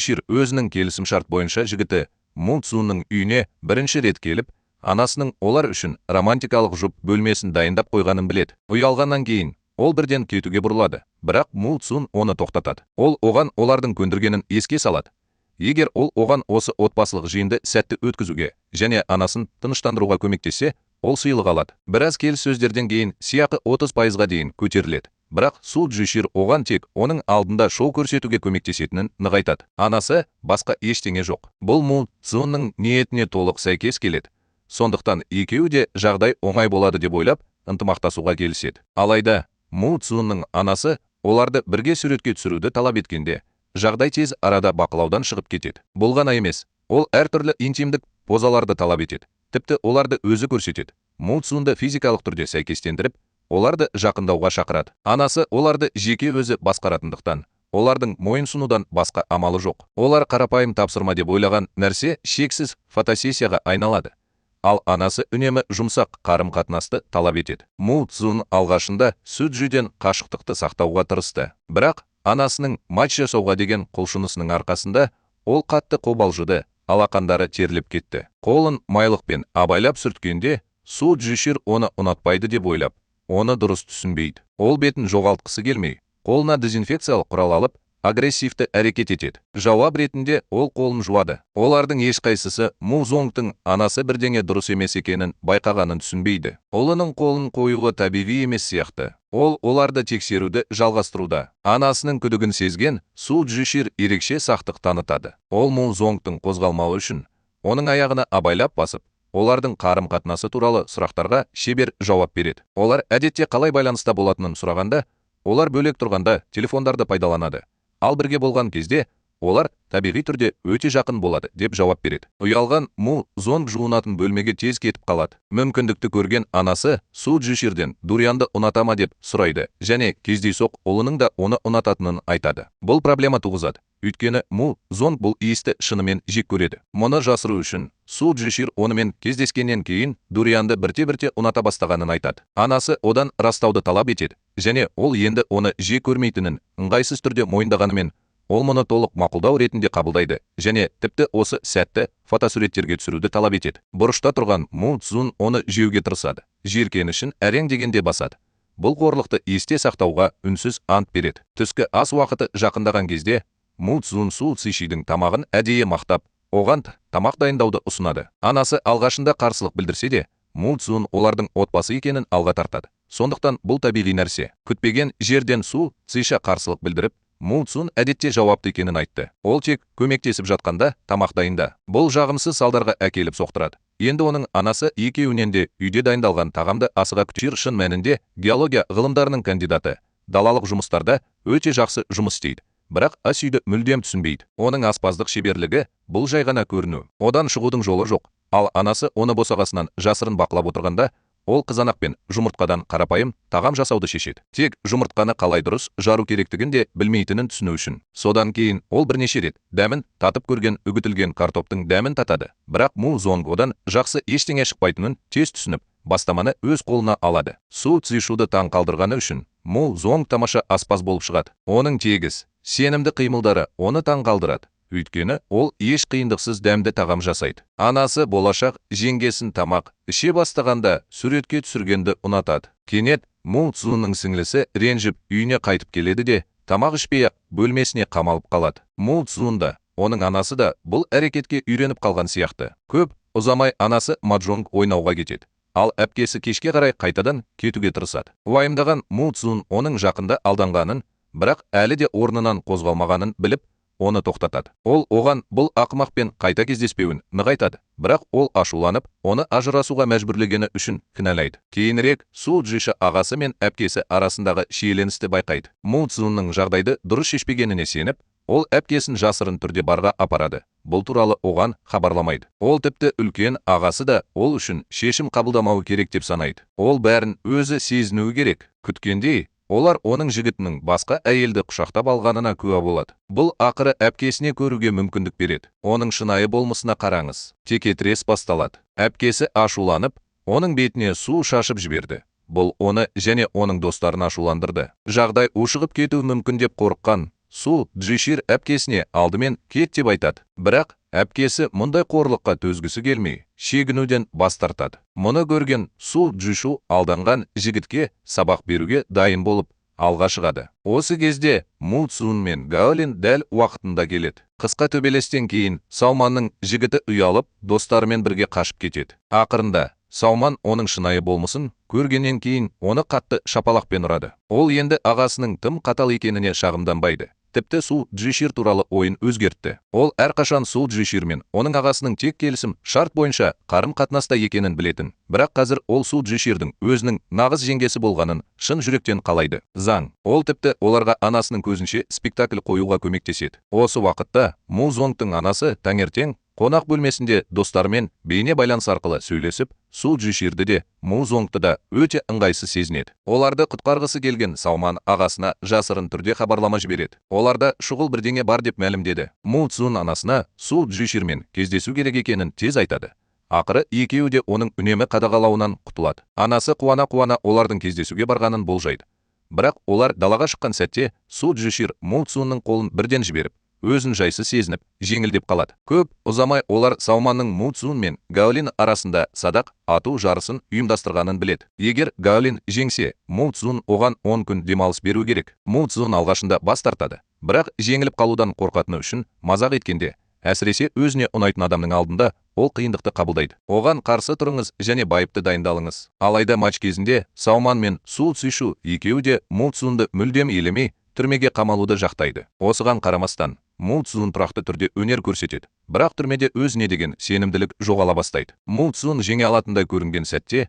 Шир өзінің келісімшарт бойынша жігіті Му Цзунның үйіне бірінші рет келіп, анасының олар үшін романтикалық жұп бөлмесін дайындап қойғанын біледі. Ұялғаннан кейін ол бірден кетуге бұрылады, бірақ Му Цзун оны тоқтатады. Ол оған олардың көндіргенін еске салады. Егер ол оған осы отбасылық жиынды сәтті өткізуге және анасын тыныштандыруға көмектессе, ол сыйлық алады. Біраз келіссөздерден кейін сыйақы 30%-ға дейін көтеріледі. Бірақ Су Чжишир оған тек оның алдында шоу көрсетуге көмектесетінін нығайтады. Анасы басқа ештеңе жоқ. Бұл Му Цзунның ниетіне толық сәйкес келеді. Сондықтан екеуі де жағдай оңай болады деп ойлап, ынтымақтасуға келіседі. Алайда Му Цзунның анасы оларды бірге суретке түсіруді талап еткенде, жағдай тез арада бақылаудан шығып кетеді. Бұл ғана емес, ол әртүрлі интимдік позаларды талап етеді. Тіпті оларды өзі көрсетеді. Му Цзунды физикалық түрде сәйкестендіріп, оларды жақындауға шақырады. Анасы оларды жеке өзі басқаратындықтан, олардың мойынсұнудан басқа амалы жоқ. Олар қарапайым тапсырма деп ойлаған нәрсе шексіз фотосессияға айналады. Ал анасы үнемі жұмсақ қарым-қатынасты талап етеді. Му Цзун алғашында Су Чжиден қашықтықты сақтауға тырысты. Бірақ анасының матч жасауға деген құлшынысының арқасында ол қатты қобалжыды, алақандары теріліп кетті. Қолын майлықпен абайлап сүрткенде, Су Чжишир оны ұнатпайды деп ойлап, оны дұрыс түсінбейді. Ол бетін жоғалтқысы келмей, қолына дезинфекциялық құрал алып, агрессивті әрекет етеді. Жауап ретінде ол қолын жуады. Олардың ешқайсысы Му Цзунның анасы бірдеңе дұрыс емес екенін байқағанын түсінбейді. Ұлының қолын қоюы табиғи емес сияқты. Ол оларды тексеруді жалғастыруда. Анасының күдігін сезген Су Чжишир ерекше сақтық танытады. Ол Му Цзунның қозғалмауы үшін оның аяғына абайлап басып, олардың қарым-қатынасы туралы сұрақтарға шебер жауап береді. Олар әдетте қалай байланыста болатынын сұрағанда, олар бөлек тұрғанда телефондарды пайдаланады. Ал бірге болған кезде олар табиғи түрде өте жақын болады деп жауап береді. Ұялған Му Цзун жуынатын бөлмеге тез кетіп қалады. Мүмкіндікті көрген анасы Су Чжиширден дурианды ұнатама деп сұрайды және кездейсоқ ұлының да оны ұнататынын айтады. Бұл проблема туғызады. Өйткені Му Цзун бұл иісті шынымен жек көреді. Мұны жасыру үшін Су Чжишир онымен кездескеннен кейін дурианды бірте-бірте ұната бастағанын айтады. Анасы одан растауды талап етеді және ол енді оны жек көрмейтінін ыңғайсыз түрде мойындағанымен, ол мұны толық мақұлдау ретінде қабылдайды және тіпті осы сәтті фотосуреттерге түсіруді талап етеді. Бұрышта тұрған Му Цзун оны жеуге тырысады. Жиіркенішін әрең дегенде басады. Бұл қорлықты есте сақтауға үнсіз ант береді. Түскі ас уақыты жақындаған кезде Му Цзун Су Цзишидің тамағын әдейі мақтап, оған тамақ дайындауды ұсынады. Анасы алғашында қарсылық білдірсе де, Му Цзун олардың отбасы екенін алға тартады. Сондықтан бұл табиғи нәрсе. Күтпеген жерден Су Цзиша қарсылық білдіріп, Му Цзун әдетте жауапты екенін айтты. Ол тек көмектесіп жатқанда тамақ дайында. Бұл жағымсыз салдарға әкеліп соқтырады. Енді оның анасы екеуінен де үйде дайындалған тағамды асыға күтер. Шын мәнінде геология ғылымдарының кандидаты. Далалық жұмыстарда өте жақсы жұмыс істейді. Бірақ ас үйді мүлдем түсінбейді. Оның аспаздық шеберлігі бұл жай ғана көріну. Одан шығудың жолы жоқ. Ал анасы оны босағасынан жасырын бақылап отырғанда, ол қызанақ пен жұмыртқадан қарапайым тағам жасауды шешеді. Тек жұмыртқаны қалай дұрыс жару керектігін де білмейтінін түсіну үшін. Содан кейін ол бірнеше рет дәмін татып көрген үгітілген картоптың дәмін татады. Бірақ Му Цзун одан жақсы ештеңе шықпайтынын тез түсініп, бастаманы өз қолына алады. Су Цзишуды таң қалдырғаны үшін Му Цзун тамаша аспаз болып шығады. Оның тегіс, сенімді қимылдары оны таң қалдырады. Өйткені ол еш қиындықсыз дәмді тағам жасайды. Анасы болашақ жеңгесін тамақ іше бастағанда суретке түсіргенді ұнатады. Кенет Му Цзунның сіңлісі ренжіп үйіне қайтып келеді де, тамақ ішпей-ақ бөлмесіне қамалып қалады. Му Цзун да, оның анасы да бұл әрекетке үйреніп қалған сияқты. Көп ұзамай анасы маджонг ойнауға кетеді. Ал әпкесі кешке қарай қайтадан кетуге тырысады. Уайымдаған Му Цзун оның жақында алданғанын, бірақ әлі де орнынан қозғалмағанын біліп, оны тоқтатады. Ол оған бұл ақымақпен қайта кездеспеуін нығайтады. Бірақ ол ашуланып, оны ажырасуға мәжбүрлегені үшін кінәлайды. Кейінірек Су Чжиша ағасы мен әпкесі арасындағы шиеленісті байқайды. Му Цзунның жағдайды дұрыс шешпегеніне сеніп, ол әпкесін жасырын түрде барға апарады. Бұл туралы оған хабарламайды. Ол тіпті үлкен ағасы да ол үшін шешім қабылдамауы керек деп санайды. Ол бәрін өзі сезінуі керек. Күткендей, олар оның жігітінің басқа әйелді құшақтап алғанына куә болады. Бұл ақыры әпкесіне көруге мүмкіндік береді. Оның шынайы болмысына қараңыз. Текетірес басталады. Әпкесі ашуланып, оның бетіне су шашып жіберді. Бұл оны және оның достарын ашуландырды. Жағдай ушығып кетуі мүмкін деп қорыққан Су Джишир әпкесіне алдымен кет деп айтады. Бірақ әпкесі мұндай қорлыққа төзгісі келмей, шегінуден бас тартады. Мұны көрген Су Джишу алданған жігітке сабақ беруге дайын болып алға шығады. Осы кезде Му Цзун мен Гаолин дәл уақытында келеді. Қысқа төбелестен кейін Сауманның жігіті ұялып, достарымен бірге қашып кетеді. Ақырында Сауман оның шынайы болмысын көргеннен кейін оны қатты шапалақпен ұрады. Ол енді ағасының тым қатал екеніне шағымданбайды. Тіпті Су Джишир туралы ойын өзгертті. Ол әрқашан Су Джишир мен оның ағасының тек келісім шарт бойынша қарым-қатынаста екенін білетін. Бірақ қазір ол Су Джиширдің өзінің нағыз жеңгесі болғанын шын жүректен қалайды. Заң. Ол тіпті оларға анасының көзінше спектакль қоюға көмектеседі. Осы уақытта Му Зонгтың анасы таңертең қонақ бөлмесінде достарымен бейне байланыс арқылы сөйлесіп, Су Джиширді де, Му Зонгты да өте ыңғайсыз сезінеді. Оларды құтқарғысы келген Сауман ағасына жасырын түрде хабарлама жібереді. Оларда шұғыл бірдеңе бар деп мәлімдеді. Му Цзун анасына Су Джиширмен кездесу керек екенін тез айтады. Ақыры екеуі де оның үнемі қадағалауынан құтылады. Анасы қуана-қуана олардың кездесуге барғанын болжайды. Бірақ олар далаға шыққан сәтте Су Джишир Му Цзунның қолын бірден жіберіп, өзін жайсыз сезініп, жеңілдеп қалады. Көп ұзамай олар Сауманның Му Цзун мен Гаолин арасында садақ ату жарысын ұйымдастырғанын біледі. Егер Гаолин жеңсе, Му Цзун оған 10 күн демалыс беру керек. Му Цзун алғашында бас тартады. Бірақ жеңіліп қалудан қорқатыны үшін мазақ еткенде, әсіресе өзіне ұнайтын адамның алдында ол қиындықты қабылдайды. Оған қарсы тұрыңыз және байыпты дайындалыңыз. Алайда матч кезінде Сауман мен Су Цзишу екеуі де Му Цзунды мүлдем елемей, түрмеге қамалуды жақтайды. Осыған қарамастан, Му Цзун тұрақты түрде өнер көрсетеді. Бірақ түрмеде өзіне деген сенімділік жоғала бастайды. Му Цзун жеңе алатындай көрінген сәтте,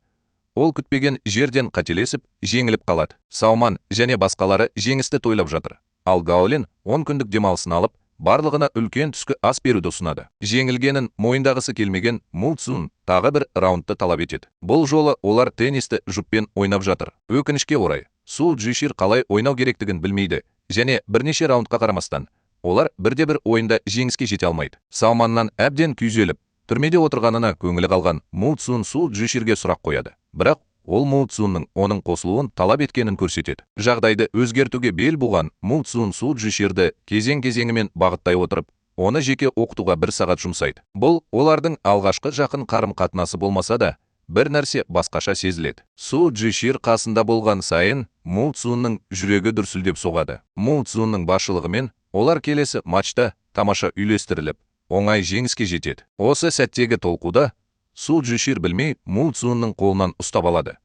ол күтпеген жерден қателесіп, жеңіліп қалады. Сауман және басқалары жеңісті тойлап жатыр. Ал Гаолин 10 күндік демалысын алып, барлығына үлкен түскі ас беруді ұсынады. Жеңілгенін мойындағысы келмеген Му Цзун тағы бір раундты талап етеді. Бұл жолы олар теннисті жұппен ойнап жатыр. Өкінішке орай, Су Джишир қалай ойнау керектігін білмейді, және бірнеше раундқа қарамастан, олар бірде-бір ойында жеңіске жете алмайды. Сауманнан әбден күйзеліп, түрмеде отырғанына көңілі қалған Му Цзун Су Джиширге сұрақ қояды. Бірақ ол Му Цзунның оның қосылуын талап еткенін көрсетеді. Жағдайды өзгертуге бел буған Му Цзун Су Джиширді кезең-кезеңімен бағыттай отырып, оны жеке оқытуға 1 сағат жұмсайды. Бұл олардың алғашқы жақын қарым-қатынасы болмаса да, бір нәрсе басқаша сезіледі. Су Джишир қасында болған сайын, Му Цзунның жүрегі дүрсілдеп соғады. Му Цзунның басшылығымен олар келесі матчта тамаша үйлестіріліп, оңай жеңіске жетеді. Осы сәттегі толқуда Су Джишир білмей Му Цзунның қолынан ұстап алады.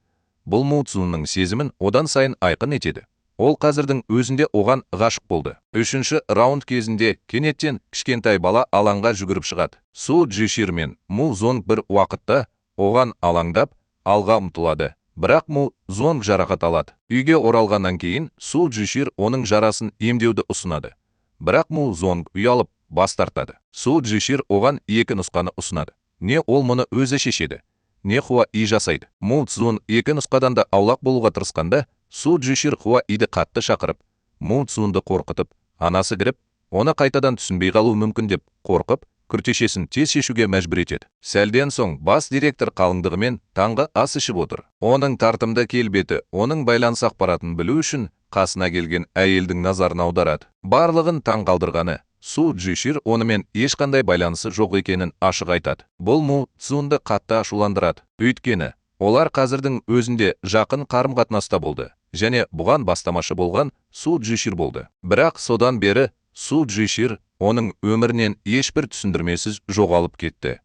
Бұл Му Цзунның сезімін одан сайын айқын етеді. Ол қазірдің өзінде оған ғашық болды. 3-ші раунд кезінде кенеттен кішкентай бала алаңға жүгіріп шығады. Су Джишир мен Му Зонг бір уақытта оған алаңдап, алға ұмтылады. Бірақ Му Зонг жарақат алады. Үйге оралғаннан кейін Су Джишир оның жарасын емдеуді ұсынады. Бірақ Му Зонг ұялып бас тартады. Су Джишир оған 2 нұсқаны ұсынады. Не ол мұны өзі шешеді, не Хуа И жасайды. Му Цзун 2 нұсқадан да аулақ болуға тырысқанда, Су Джишир Хуа Иді қатты шақырып, Му Цзунды қорқытып, анасы кіріп, оны қайтадан түсінбей қалу мүмкін деп қорқып, күртешесін тез шешуге мәжбүр етеді. Сәлден соң бас директор қалыңдығымен таңғы ас ішіп отыр. Оның тартымды келбеті, оның байланыс ақпаратын білу үшін қасына келген әйелдің назарын аударады. Барлығын таң қалдырғаны, Су Джишир онымен ешқандай байланысы жоқ екенін ашық айтады. Бұл Му Цзунды қатты ашуландырады. Өйткені, олар қазірдің өзінде жақын қарым-қатынаста болды, және бұған бастамашы болған Су Джишир болды. Бірақ содан бері Су Джишир оның өмірінен ешбір түсіндірмесіз жоғалып кетті.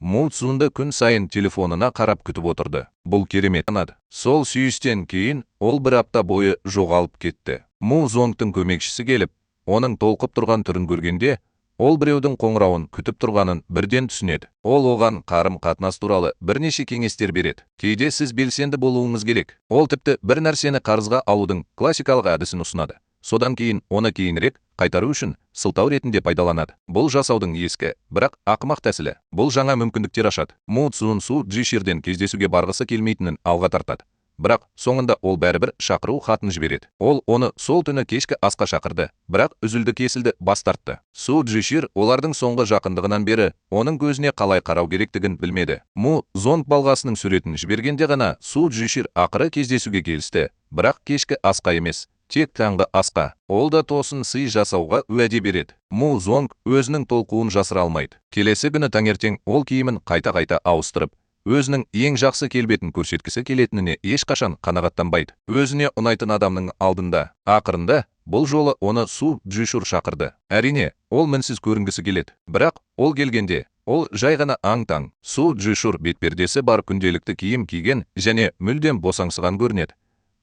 Му Цзунды күн сайын телефонына қарап күтіп отырды. Бұл керемет анады. Сол сүйістен кейін ол 1 апта бойы жоғалып кетті. Му Зонгтың көмекшісі келіп, оның толқып тұрған түрін көргенде, ол біреудің қоңырауын күтіп тұрғанын бірден түсінеді. Ол оған қарым-қатынас туралы бірнеше кеңестер береді. Кейде сіз белсенді болуыңыз керек. Ол тіпті бір нәрсені қарызға алудың классикалық әдісін ұсынады. Содан кейін оны кейінірек қайтару үшін сылтау ретінде пайдаланады. Бұл жасаудың ескі, бірақ ақымақ тәсілі. Бұл жаңа мүмкіндіктер ашады. Му Цзун Су Джиширден кездесуге барғысы келмейтінін алға тартады. Бірақ соңында ол бәрібір шақыру хатын жібереді. Ол оны сол түні кешкі асқа шақырды, бірақ үзілді-кесілді бас тартты. Су Джишир олардың соңғы жақындығынан бері оның көзіне қалай қарау керектігін білмеді. Му Зонг балғасының суретін жібергенде ғана Су Джишир ақыры кездесуге келісті, бірақ кешкі асқа емес, тек таңғы асқа. Ол да тосын сый жасауға уәде береді. Му Зонг өзінің толқуын жасыра алмайды. Келесі күні таңертең ол киімін қайта-қайта ауыстырып, өзінің ең жақсы келбетін көрсеткісі келетініне ешқашан қанағаттанбайды. Өзіне ұнайтын адамның алдында. Ақырында бұл жолы оны Су Джишур шақырды. Әрине, ол мінсіз көрінгісі келеді. Бірақ ол келгенде, ол жай ғана аң-таң. Су Джишур бетпердесі бар күнделікті киім киген және мүлдем босаңсыған көрінеді.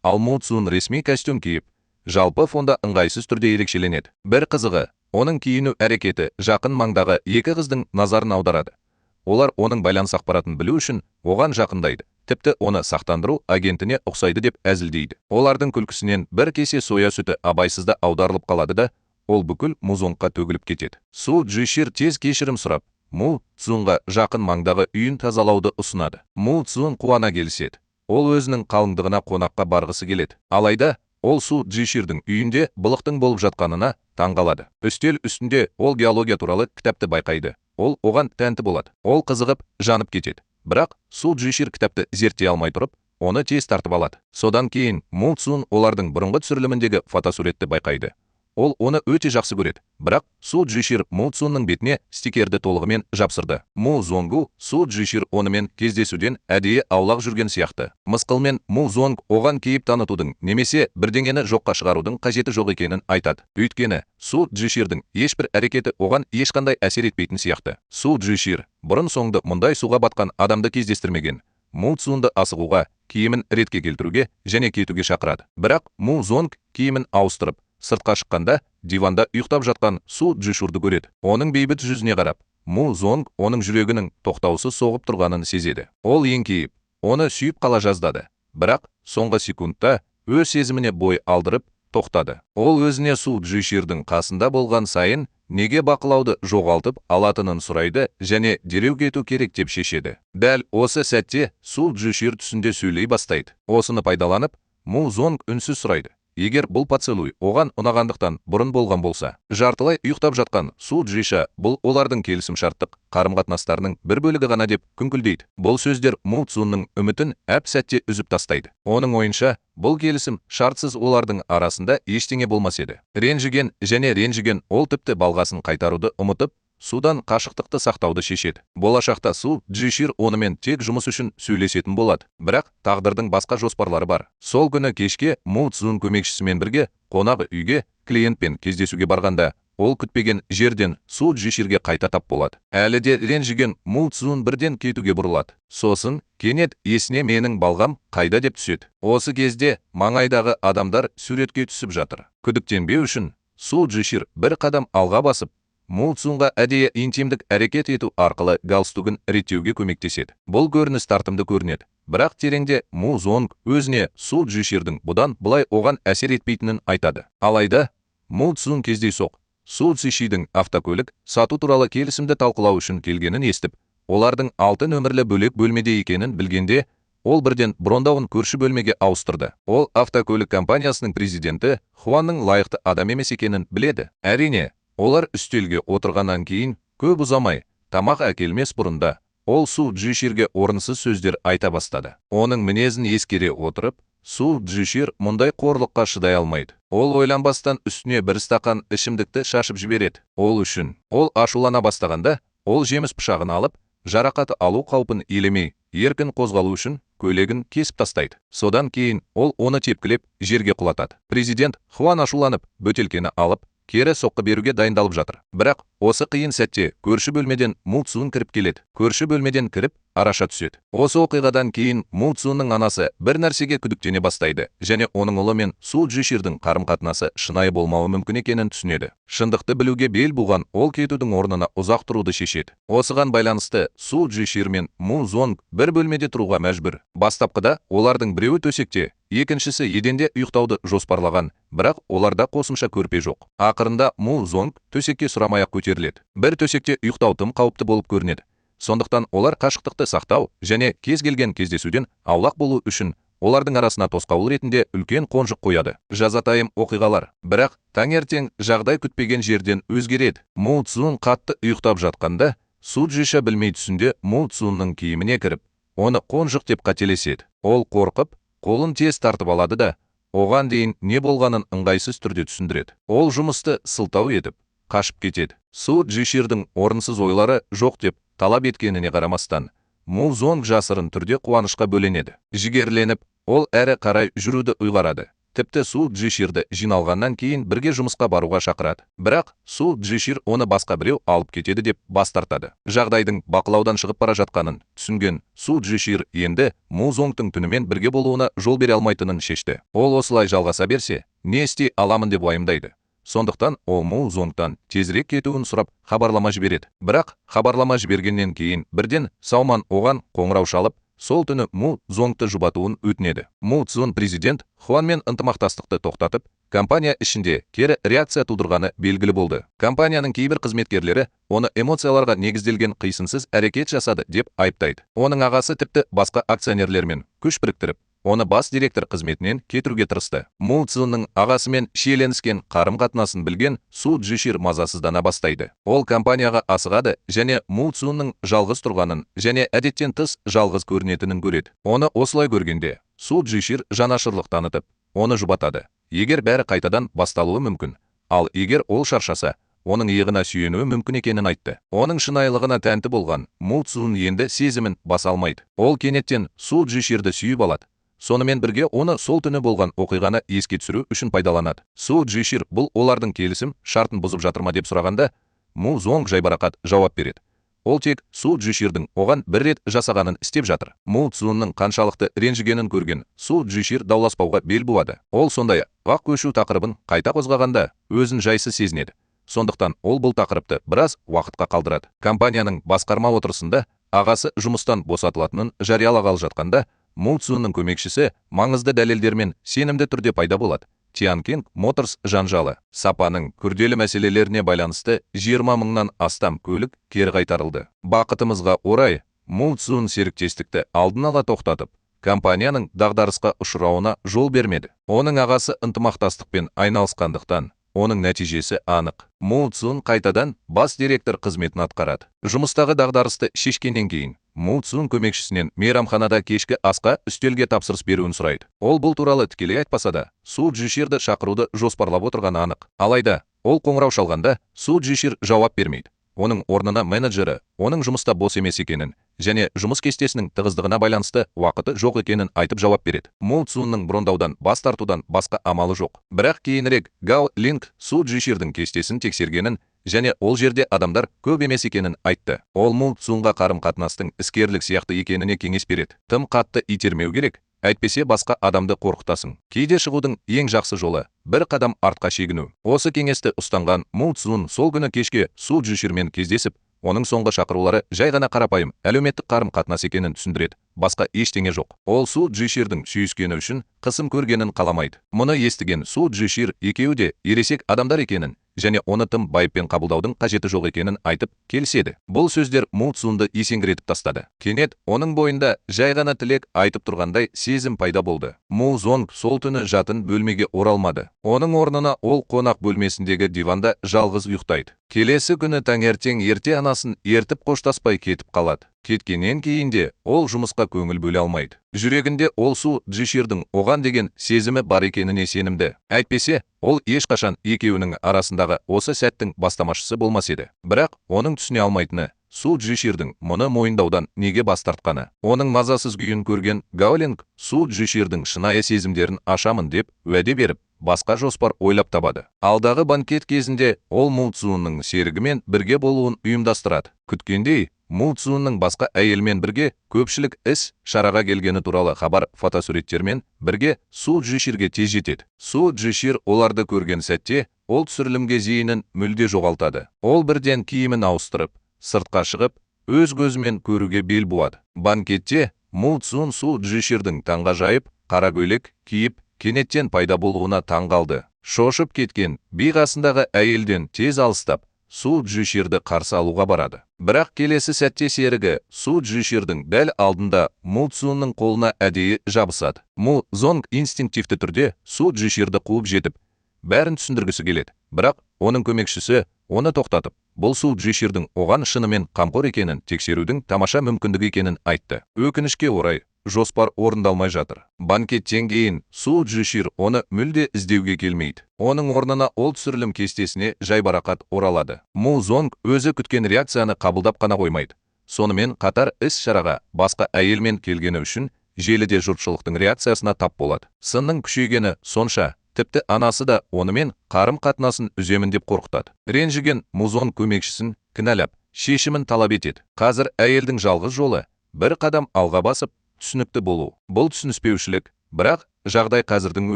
Ал Му Цзун ресми костюм киіп, жалпы фонда ыңғайсыз түрде ерекшеленеді. Бір қызығы, оның киіну әрекеті жақын маңдағы екі қыздың назарын аударады. Олар оның байланыс ақпаратын білу үшін оған жақындайды. Тіпті оны сақтандыру агентіне ұқсайды деп әзілдейді. Олардың күлкісінен бір кесе соя сүті абайсызда аударылып қалады да, ол бүкіл Му Зонгқа төгіліп кетеді. Су Джишир тез кешірім сұрап, Му Цзунға жақын маңдағы үйін тазалауды ұсынады. Му Цзун қуана келіседі. Ол өзінің қалыңдығына қонаққа барғысы келеді. Алайда, ол Су Джиширдің үйінде былықтың болып жатқанына таңғалады. Үстел үстінде ол геология туралы кітапты байқайды. Ол оған тәнті болады. Ол қызығып, жанып кетеді. Бірақ Су Джишир кітапты зерттей алмай тұрып, оны тез тартып алады. Содан кейін Му Цзун олардың бұрынғы түсіріліміндегі фотосуретті байқайды. Ол оны өте жақсы көреді. Бірақ Су Джишир Му Цзунның бетіне стикерді толығымен жапсырды. Му Зонгу Су Джишир онымен кездесуден әдейі аулақ жүрген сияқты. Мысқылмен Му Зонг оған кейіп танытудың немесе бірдеңені жоққа шығарудың қажеті жоқ екенін айтады. Өйткені Су Джиширдің ешбір әрекеті оған ешқандай әсер етпейтін сияқты. Су Джишир бұрын-соңды мұндай суға батқан адамды кездестірмеген. Му Цзунды асығуға, киімін ретке келтіруге және кетуге шақырады. Бірақ Му Зонг киімін ауыстырып, сыртқа шыққанда, диванда ұйықтап жатқан Су Джишурды көреді. Оның бейбіт жүзіне қарап, Му Зонг оның жүрегінің тоқтаусыз соғып тұрғанын сезеді. Ол еңкейіп, оны сүйіп қала жаздады. Бірақ соңғы секундта өз сезіміне бой алдырып тоқтады. Ол өзіне Су Джиширдің қасында болған сайын неге бақылауды жоғалтып алатынын сұрайды және дереу кету керек деп шешеді. Дәл осы сәтте Су Джишир түсінде сөйлей бастайды. Осыны пайдаланып, Му Зонг үнсіз сұрайды. Егер бұл поцелуй оған ұнағандықтан бұрын болған болса, жартылай ұйықтап жатқан Су Джиша бұл олардың келісімшарттық қарым-қатынастарының бір бөлігі ғана деп күңкілдейді. Бұл сөздер Му Цзунның үмітін әп-сәтте үзіп тастайды. Оның ойынша, бұл келісім шартсыз олардың арасында ештеңе болмас еді. Ренжіген ол тіпті балғасын қайтаруды ұмытып, судан қашықтықты сақтауды шешеді. Болашақта Су Джишир онымен тек жұмыс үшін сөйлесетін болады. Бірақ тағдырдың басқа жоспарлары бар. Сол күні кешке Му Цзун көмекшісімен бірге қонақ үйге клиентпен кездесуге барғанда, ол күтпеген жерден Су Джиширге қайта тап болады. Әлі де ренжіген Му Цзун бірден кетуге бұрылады. Сосын кенет есіне менің балғам қайда деп түседі. Осы кезде маңайдағы адамдар суретке түсіп жатыр. Күдіктенбеу үшін Су Джишир бір қадам алға басып, Му Цзунға әдейі интимдік әрекет ету арқылы галстугын реттеуге көмектеседі. Бұл көрініс тартымды көрінеді. Бірақ тереңде Му Зонг өзіне Су Джиширдің бұдан былай оған әсер етпейтінін айтады. Алайда, Му Цзун кездейсоқ Су Цзишидің автокөлік сату туралы келісімді талқылау үшін келгенін естіп, олардың 6 нөмірлі бөлек бөлмеде екенін білгенде, ол бірден брондауын көрші бөлмеге ауыстырды. Ол автокөлік компаниясының президенті Хуанның лайықты адам емес екенін біледі. Әрине, олар үстелге отырғаннан кейін көп ұзамай, тамақ әкелмес бұрында, ол Су Джиширге орынсыз сөздер айта бастады. Оның мінезін ескере отырып, Су Джишир мұндай қорлыққа шыдай алмайды. Ол ойланбастан үстіне бір стақан ішімдікті шашып жібереді. Ол үшін, ол ашулана бастағанда, ол жеміс пышағын алып, жарақат алу қаупін елемей, еркін қозғалу үшін көйлегін кесіп тастайды. Содан кейін ол оны тепкілеп жерге құлатады. Президент Хуан ашуланып, бөтелкені алып, кері соққы беруге дайындалып жатыр. Бірақ осы қиын сәтте көрші бөлмеден Му Цзун кіріп келеді. Көрші бөлмеден кіріп араша түседі. Осы оқиғадан кейін Му Цзунның анасы бір нәрсеге күдіктене бастайды және оның ұлы мен Су Джиширдің қарым-қатынасы шынайы болмауы мүмкін екенін түсінеді. Шындықты білуге бел буған ол кетудің орнына ұзақ тұруды шешеді. Осыған байланысты Су Джишир мен Му Зонг бір бөлмеде тұруға мәжбүр. Бастапқыда олардың біреуі төсекте, екіншісі еденде ұйықтауды жоспарлаған, бірақ оларда қосымша көрпе жоқ. Ақырында Му Зонг төсекке сұрамай-ақ көтеріледі. Бір төсекте ұйықтау тым қауіпті болып көрінеді. Сондықтан олар қашықтықты сақтау және кез келген кездесуден аулақ болу үшін олардың арасына тосқауыл ретінде үлкен қонжық қояды. Жазатайым оқиғалар. Бірақ таңертең жағдай күтпеген жерден өзгереді. Му Цзун қатты ұйықтап жатқанда, Су Джиша білмей түсінде Му Цзунның киіміне кіріп, оны қонжық деп қателеседі. Ол қорқып, қолын тез тартып алады да, оған дейін не болғанын ыңғайсыз түрде түсіндіреді. Ол жұмысты сылтау етіп, қашып кетеді. Су Джиширдің орынсыз ойлары жоқ деп талап еткеніне қарамастан, Му Зонг жасырын түрде қуанышқа бөленеді. Жігерленіп, ол әрі қарай жүруді ұйғарады. Тіпті Су Джиширді жиналғаннан кейін бірге жұмысқа баруға шақырады. Бірақ Су Джишир оны басқа біреу алып кетеді деп бас тартады. Жағдайдың бақылаудан шығып бара жатқанын түсінген Су Джишир енді Му Зонгтың түнімен бірге болуына жол бере алмайтынын шешті. Ол осылай жалғаса берсе, не істей аламын деп уайымдайды. Сондықтан ол Му Зонгтан тезірек кетуін сұрап хабарлама жібереді. Бірақ хабарлама жібергеннен кейін бірден Сауман оған қоңырау шалып, сол түні Му Зонгты жұбатуын өтінеді. Му Цзун президент Хуанмен ынтымақтастықты тоқтатып, компания ішінде кері реакция тудырғаны белгілі болды. Компанияның кейбір қызметкерлері оны эмоцияларға негізделген қисынсыз әрекет жасады деп айыптайды. Оның ағасы тіпті басқа акционерлермен күш біріктіріп, оны бас директор қызметінен кетіруге тырысты. Му Цзунның ағасымен шиеленіскен қарым-қатынасын білген Су Джишир мазасыздана бастайды. Ол компанияға асығады және Му Цзунның жалғыз тұрғанын және әдеттен тыс жалғыз көрінетінін көреді. Оны осылай көргенде, Су Джишир жанашырлық танытып, оны жұбатады. Егер бәрі қайтадан басталуы мүмкін, ал егер ол шаршаса, оның иығына сүйенуі мүмкін екенін айтты. Оның шынайылығына тәнті болған Му Цзун енді сезімін баса алмайды. Ол кенеттен Су Джиширді сүйіп алады. Сонымен бірге оны сол түні болған оқиғаны еске түсіру үшін пайдаланады. Су Джишир бұл олардың келісім шартын бұзып жатыр ма деп сұрағанда, Му Зонг жайбарақат жауап береді. Ол тек Су Джиширдің оған бір рет жасағанын істеп жатыр. Му Цзунның қаншалықты ренжігенін көрген Су Джишир дауласпауға бел буады. Ол сондай ақ көшу тақырыбын қайта қозғағанда өзін жайсыз сезінеді. Сондықтан ол бұл тақырыпты біраз уақытқа қалдырады. Компанияның басқарма отырысында ағасы жұмыстан босатылатынын жариялағалы жатқанда, Му Цзунның көмекшісі маңызды дәлелдермен сенімді түрде пайда болады. Tianqing Motors жанжалы. Сапаның күрделі мәселелеріне байланысты 20 мыңнан астам көлік кері қайтарылды. Бақытымызға орай, Му Цзун серіктестікті алдын ала тоқтатып, компанияның дағдарысқа ұшырауына жол бермеді. Оның ағасы ынтымақтастықпен айналысқандықтан, оның нәтижесі анық. Му Цзун қайтадан бас директор қызметін атқарады. Жұмыстағы дағдарысты шешкеннен кейін, Му Цзун көмекшісінен мейрамханада кешкі асқа үстелге тапсырыс беруін сұрайды. Ол бұл туралы тікелей айтпаса да, Су Джиширді шақыруды жоспарлап отырғаны анық. Алайда, ол қоңырау шалғанда Су Джишир жауап бермейді. Оның орнына менеджері оның жұмыста бос емес екенін және жұмыс кестесінің тығыздығына байланысты уақыты жоқ екенін айтып жауап береді. Му Цзунның брондаудан бас тартудан басқа амалы жоқ. Бірақ кейінірек Гао Линг Су Джиширдің кестесін тексергенін және ол жерде адамдар көп емес екенін айтты. Ол Му Цзунға қарым-қатынастың іскерлік сияқты екеніне кеңес береді. Тым қатты итермеу керек, әйтпесе басқа адамды қорқытасың. Кейде шығудың ең жақсы жолы бір қадам артқа шегіну. Осы кеңесті ұстанған Му Цзун сол күні кешке Су Джиширмен кездесіп, оның соңғы шақырулары жай ғана қарапайым әлеуметтік қарым-қатынас екенін түсіндіреді. Басқа ештеңе жоқ. Ол Су Джиширдің сүйіскені үшін қысым көргенін қаламайды. Мұны естіген Су Джишир екеуі де ересек адамдар екенін және оны тым байыппен қабылдаудың қажеті жоқ екенін айтып келіседі. Бұл сөздер Му Цзунды есеңгіретіп тастады. Кенет оның бойында жай ғана тілек айтып тұрғандай сезім пайда болды. Му Зонг сол түні жатын бөлмеге оралмады. Оның орнына ол қонақ бөлмесіндегі диванда жалғыз ұйықтайды. Келесі күні таңертең ерте анасын ертіп қоштаспай кетіп қалады. Кеткеннен кейін де ол жұмысқа көңіл бөле алмайды. Жүрегінде ол Су Джиширдің оған деген сезімі бар екеніне сенімді. Әйтпесе, ол ешқашан екеуінің арасындағы осы сәттің бастамашысы болмас еді. Бірақ оның түсіне алмайтыны Су Джиширдің мұны мойындаудан неге бас тартқаны. Оның мазасыз күйін көрген Гао Линг Су Джиширдің шынайы сезімдерін ашамын деп уәде беріп, басқа жоспар ойлап табады. Алдағы банкет кезінде ол Му Цзунның серігімен бірге болуын ұйымдастырады. Күткендей, Му Цзунның басқа әйелмен бірге көпшілік іс шараға келгені туралы хабар фотосуреттермен бірге Су Джиширге тез жетеді. Су Джишир оларды көрген сәтте, ол түсірілімге зейінін мүлде жоғалтады. Ол бірден киімін ауыстырып, сыртқа шығып, өз көзімен көруге бел буады. Банкетте Му Цзун Су Джиширдің таңғажайып қара көйлек киіп, кенеттен пайда болуына таңғалды. Шошып кеткен би қасындағы әйелден тез алыстап, Су Джиширді қарсы алуға барады. Бірақ келесі сәтте серігі Су Джиширдің дәл алдында Му Цзунның қолына әдейі жабысады. Му Зонг инстинктивті түрде Су Джиширді қуып жетіп, бәрін түсіндіргісі келеді. Бірақ оның көмекшісі оны тоқтатып, бұл Су Джиширдің оған шынымен қамқор екенін тексерудің тамаша мүмкіндігі екенін айтты. Өкінішке орай, жоспар орындалмай жатыр. Банкеттен кейін Су Джишир оны мүлде іздеуге келмейді. Оның орнына ол түсірілім кестесіне жайбарақат оралады. Му Зонг өзі күткен реакцияны қабылдап қана қоймайды. Сонымен қатар іс-шараға басқа әйелмен келгені үшін желіде жұртшылықтың реакциясына тап болады. Сынның күшейгені сонша, тіпті анасы да онымен қарым-қатынасын үземін деп қорқытады. Ренжіген Му Зонг көмекшісін кінәлап, шешімін талап етеді. Қазір әйелдің жалғыз жолы бір қадам алға басып, түсінікті болу. Бұл түсініспеушілік, бірақ жағдай қазірдің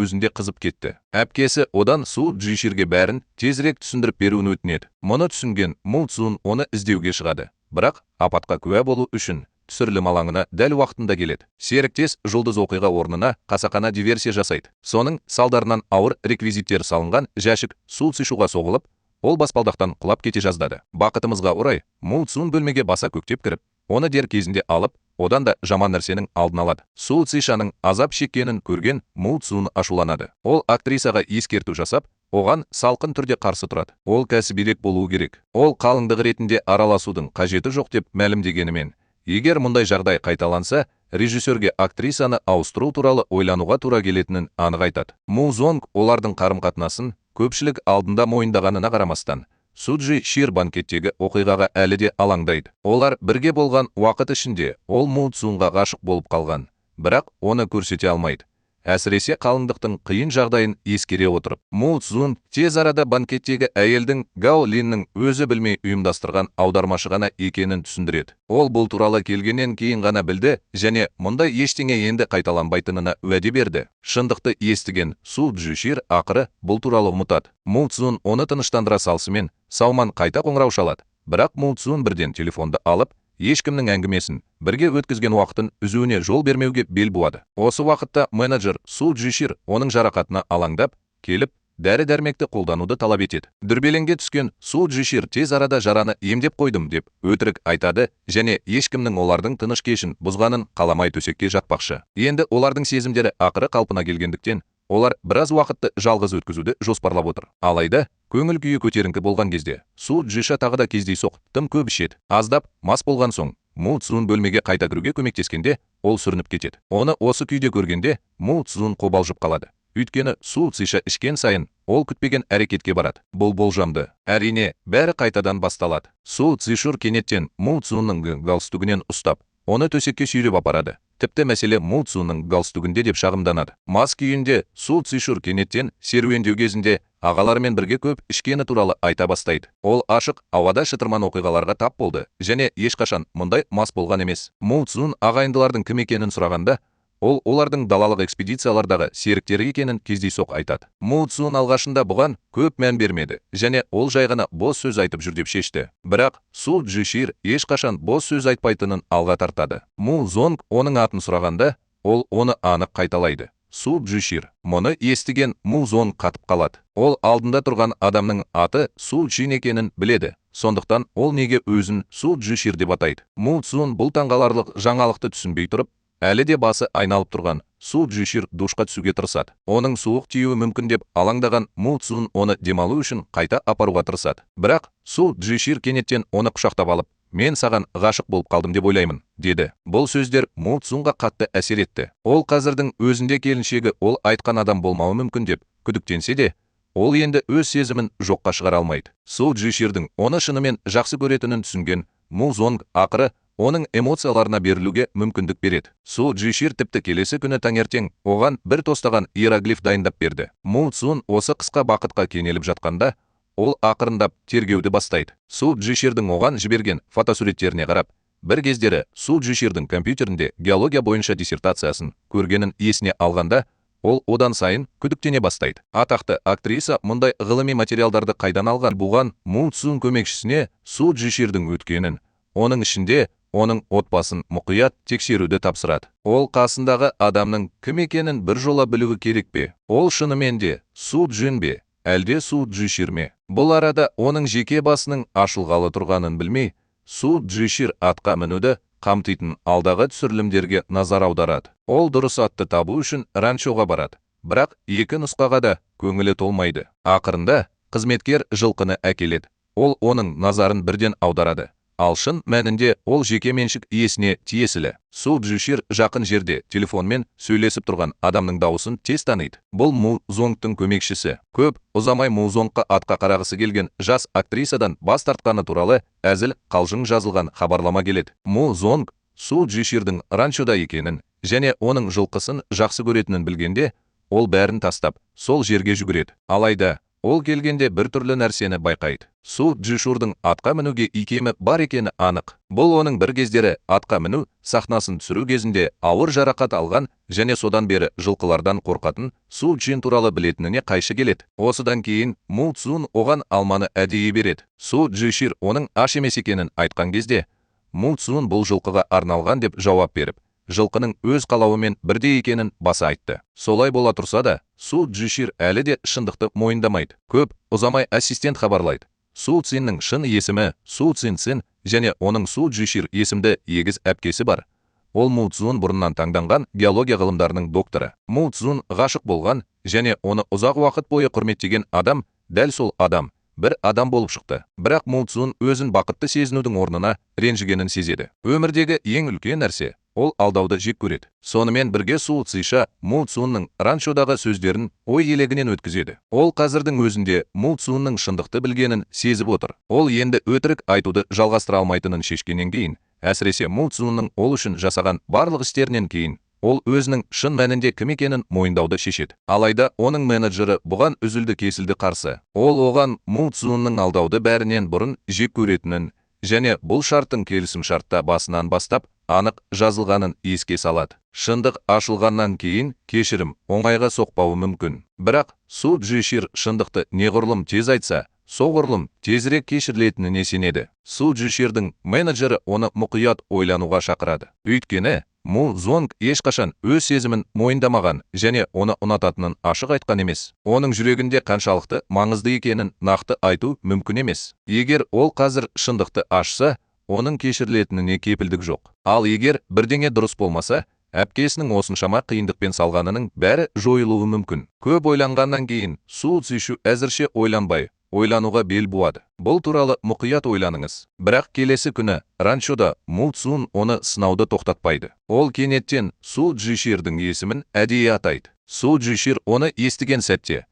өзінде қызып кетті. Әпкесі одан Су Джиширге бәрін тезірек түсіндіріп беруін өтінеді. Мұны түсінген Му Цзун оны іздеуге шығады. Бірақ апатқа куә болу үшін түсірілім алаңына дәл уақытында келеді. Серіктес жұлдыз оқиға орнына қасақана диверсия жасайды. Соның салдарынан ауыр реквизиттер салынған жәшік Су Цишуға соғылып, ол баспалдақтан құлап кете жаздады. Бақытымызға орай, Му Цзун бөлмеге баса көктеп кіріп, оны дер кезінде алып, одан да жаман нәрсенің алдын алады. Су Цишаның азап шеккенін көрген Му Цзун ашуланады. Ол актрисаға ескерту жасап, оған салқын түрде қарсы тұрады. Ол кәсібилік болуы керек. Ол қалыңдығы ретінде араласудың қажеті жоқ деп мәлімдегенімен, егер мұндай жағдай қайталанса, режиссерге актрисаны ауыстыру туралы ойлануға тура келетінін анық айтады. Му Зонг олардың қарым-қатынасын көпшілік алдында мойындағанына қарамастан, Су Джишир банкеттегі оқиғаға әлі де алаңдайды. Олар бірге болған уақыт ішінде ол Му Цзунға ғашық болып қалған, бірақ оны көрсете алмайды. Әсіресе қалыңдықтың қиын жағдайын ескере отырып, Му Цзун тез арада банкеттегі әйелдің Гао Линнің өзі білмей ұйымдастырған аудармашы ғана екенін түсіндіреді. Ол бұл туралы келгеннен кейін ғана білді және мұндай ештеңе енді қайталанбайтынына уәде берді. Шындықты естіген Су Джишир ақыры бұл туралы ұмытады. Му Цзун оны тыныштандыра салысымен Сауман қайта қоңырау шалады. Бірақ Му Цзун бірден телефонды алып, ешкімнің әңгімесін бірге өткізген уақытын үзуіне жол бермеуге бел буады. Осы уақытта менеджер Су Джишир оның жарақатына алаңдап, келіп, дәрі-дәрмекті қолдануды талап етеді. Дүрбелеңге түскен Су Джишир тез арада жараны емдеп қойдым деп өтірік айтады және ешкімнің олардың тыныш кешін бұзғанын қаламай төсекке жатпақшы. Енді олардың сезімдері ақыры қалпына келгендіктен, олар біраз уақытты жалғыз өткізуді жоспарлап отыр. Алайда, көңіл күйі көтеріңкі болған кезде, Су Джиша тағы да кездейсоқ тым көп ішеді. Аздап мас болған соң, Му Цзун бөлмеге қайта кіруге көмектескенде, ол сүрініп кетеді. Оны осы күйде көргенде, Му Цзун қобалжып қалады. Өйткені Су Цзиша ішкен сайын, ол күтпеген әрекетке барады. Бұл болжамды. Әрине, бәрі қайтадан басталады. Су Цзишур кенеттен Му Цзунның галстугінен ұстап, оны төсекке сүйреп апарады. Тіпті мәселе Му Цзунның галстугінде деп шағымданады. Мас күйінде Су Цзишур кенеттен серуендеу кезінде ағаларымен бірге көп ішкені туралы айта бастайды. Ол ашық ауада шытырман оқиғаларға тап болды және ешқашан мұндай мас болған емес. Му Цзун ағайындылардың кім екенін сұрағанда, ол олардың далалық экспедициялардағы серіктері екенін кездейсоқ айтады. Му Цзун алғашында бұған көп мән бермеді және ол жай ғана бос сөз айтып жүр деп шешті. Бірақ Су Джишир ешқашан бос сөз айтпайтынын алға тартады. Му Зонг оның атын сұрағанда, ол оны анық қайталайды. Су Джишир. Мұны естіген Му Зонг қатып қалады. Ол алдында тұрған адамның аты Су Джин екенін біледі. Сондықтан ол неге өзін Су Джишир деп атайды. Му Цзун бұл таңғаларлық жаңалықты түсінбей тұрып, әлі де басы айналып тұрған Су Джишир душқа түсуге тырысады. Оның суық тиюі мүмкін деп алаңдаған Му Цзун оны демалу үшін қайта апаруға тырысады. Бірақ Су Джишир кенеттен оны құшақтап алып, мен саған ғашық болып қалдым деп ойлаймын, деді. Бұл сөздер Му Цзунға қатты әсер етті. Ол қазірдің өзінде келіншегі ол айтқан адам болмауы мүмкін деп күдіктенсе де, ол енді өз сезімін жоққа шығара алмайды. Су Джиширдің оны шынымен жақсы көретінін түсінген Му Зонг ақыры оның эмоцияларына берілуге мүмкіндік береді. Су Джишир тіпті келесі күні таңертең оған бір тостаған иероглиф дайындап берді. Му Цзун осы қысқа бақытқа кенеліп жатқанда, ол ақырындап тергеуді бастайды. Су Джиширдің оған жіберген фотосуреттеріне қарап, бір кездері Су Джиширдің компьютерінде геология бойынша диссертациясын көргенін есіне алғанда, ол одан сайын күдіктене бастайды. Атақты актриса мұндай ғылыми материалдарды қайдан алған? Бұған Му Цзун көмекшісіне Су Джиширдің өткенін, оның ішінде оның отбасын мұқият тексеруді тапсырады. Ол қасындағы адамның кім екенін бір жола білуі керек пе? Ол шынымен де Су Джин бе, әлде Су Джишир ме? Бұл арада оның жеке басының ашылғалы тұрғанын білмей, Су Джишир атқа мінуді қамтитын алдағы түсірілімдерге назар аударады. Ол дұрыс атты табу үшін ранчоға барады. Бірақ екі нұсқаға да көңілі толмайды. Ақырында қызметкер жылқыны әкеледі. Ол оның назарын бірден аударады. Ал шын мәнінде ол жеке меншік иесіне тиесілі. Су Джишир жақын жерде телефонмен сөйлесіп тұрған адамның дауысын тез таниды. Бұл Му Зонгтың көмекшісі. Көп ұзамай Му Зонгқа атқа қарағысы келген жас актрисадан бас тартқаны туралы әзіл қалжың жазылған хабарлама келеді. Му Зонг Су Джиширдің ранчода екенін және оның жылқысын жақсы көретінін білгенде, ол бәрін тастап, сол жерге жүгіреді. Алайда, ол келгенде бір түрлі нәрсені байқайды. Су Джиширдің атқа мінуге икемі бар екені анық. Бұл оның бір кездері атқа міну сахнасын түсіру кезінде ауыр жарақат алған және содан бері жылқылардан қорқатын Су Джин туралы білетініне қайшы келеді. Осыдан кейін Му Цзун оған алманы әдейі береді. Су Джишир оның аш емес екенін айтқан кезде, Му Цзун бұл жылқыға арналған деп жауап беріп, жылқының өз қалауымен бірдей екенін баса айтты. Солай бола тұрса да, Су Джишир әлі де шындықты мойындамайды. Көп ұзамай ассистент хабарлайды. Су Цзиннің шын есімі Су Цзин және оның Су Джишир есімді егіз әпкесі бар. Ол Му Цзун бұрыннан таңданған геология ғылымдарының докторы. Му Цзун ғашық болған және оны ұзақ уақыт бойы құрметтеген адам, дәл сол адам, бір адам болып шықты. Бірақ Му Цзун өзін бақытты сезінудің орнына ренжігенін сезеді. Өмірдегі ең үлкен нәрсе ол алдауды жек көреді. Сонымен бірге Су Цзиша Му Цзунның ранчодағы сөздерін ой елегінен өткізеді. Ол қазірдің өзінде Му Цзунның шындықты білгенін сезіп отыр. Ол енді өтірік айтуды жалғастыра алмайтынын шешкеннен кейін, әсіресе Му Цзунның ол үшін жасаған барлық істерінен кейін, ол өзінің шын мәнінде кім екенін мойындауды шешеді. Алайда оның менеджері бұған үзілді-кесілді қарсы. Ол оған Му Цзунның алдауды бәрінен бұрын жек көретінін және бұл шарттың келісім шартта басынан бастап анық жазылғанын еске салады. Шындық ашылғаннан кейін кешірім оңайға соқпауы мүмкін. Бірақ Су Джишир шындықты неғұрлым тез айтса, соғұрлым тезірек кешірілетініне сенеді. Су Джиширдің менеджері оны мұқият ойлануға шақырады. Өйткені Му Зонг ешқашан өз сезімін мойындамаған және оны ұнататынын ашық айтқан емес. Оның жүрегінде қаншалықты маңызды екенін нақты айту мүмкін емес. Егер ол қазір шындықты ашса, оның кешірілетініне кепілдік жоқ. Ал егер бірдеңе дұрыс болмаса, әпкесінің осыншама қиындықпен салғанының бәрі жойылуы мүмкін. Көп ойланғаннан кейін Су Цзишу әзірше ойланбай, ойлануға бел буады. Бұл туралы мұқият ойланыңыз. Бірақ келесі күні ранчода Му Цзун оны сынауды тоқтатпайды. Ол кенеттен Су Джиширдің есімін әдейі атайды. Су Джишир оны естіген сәтте,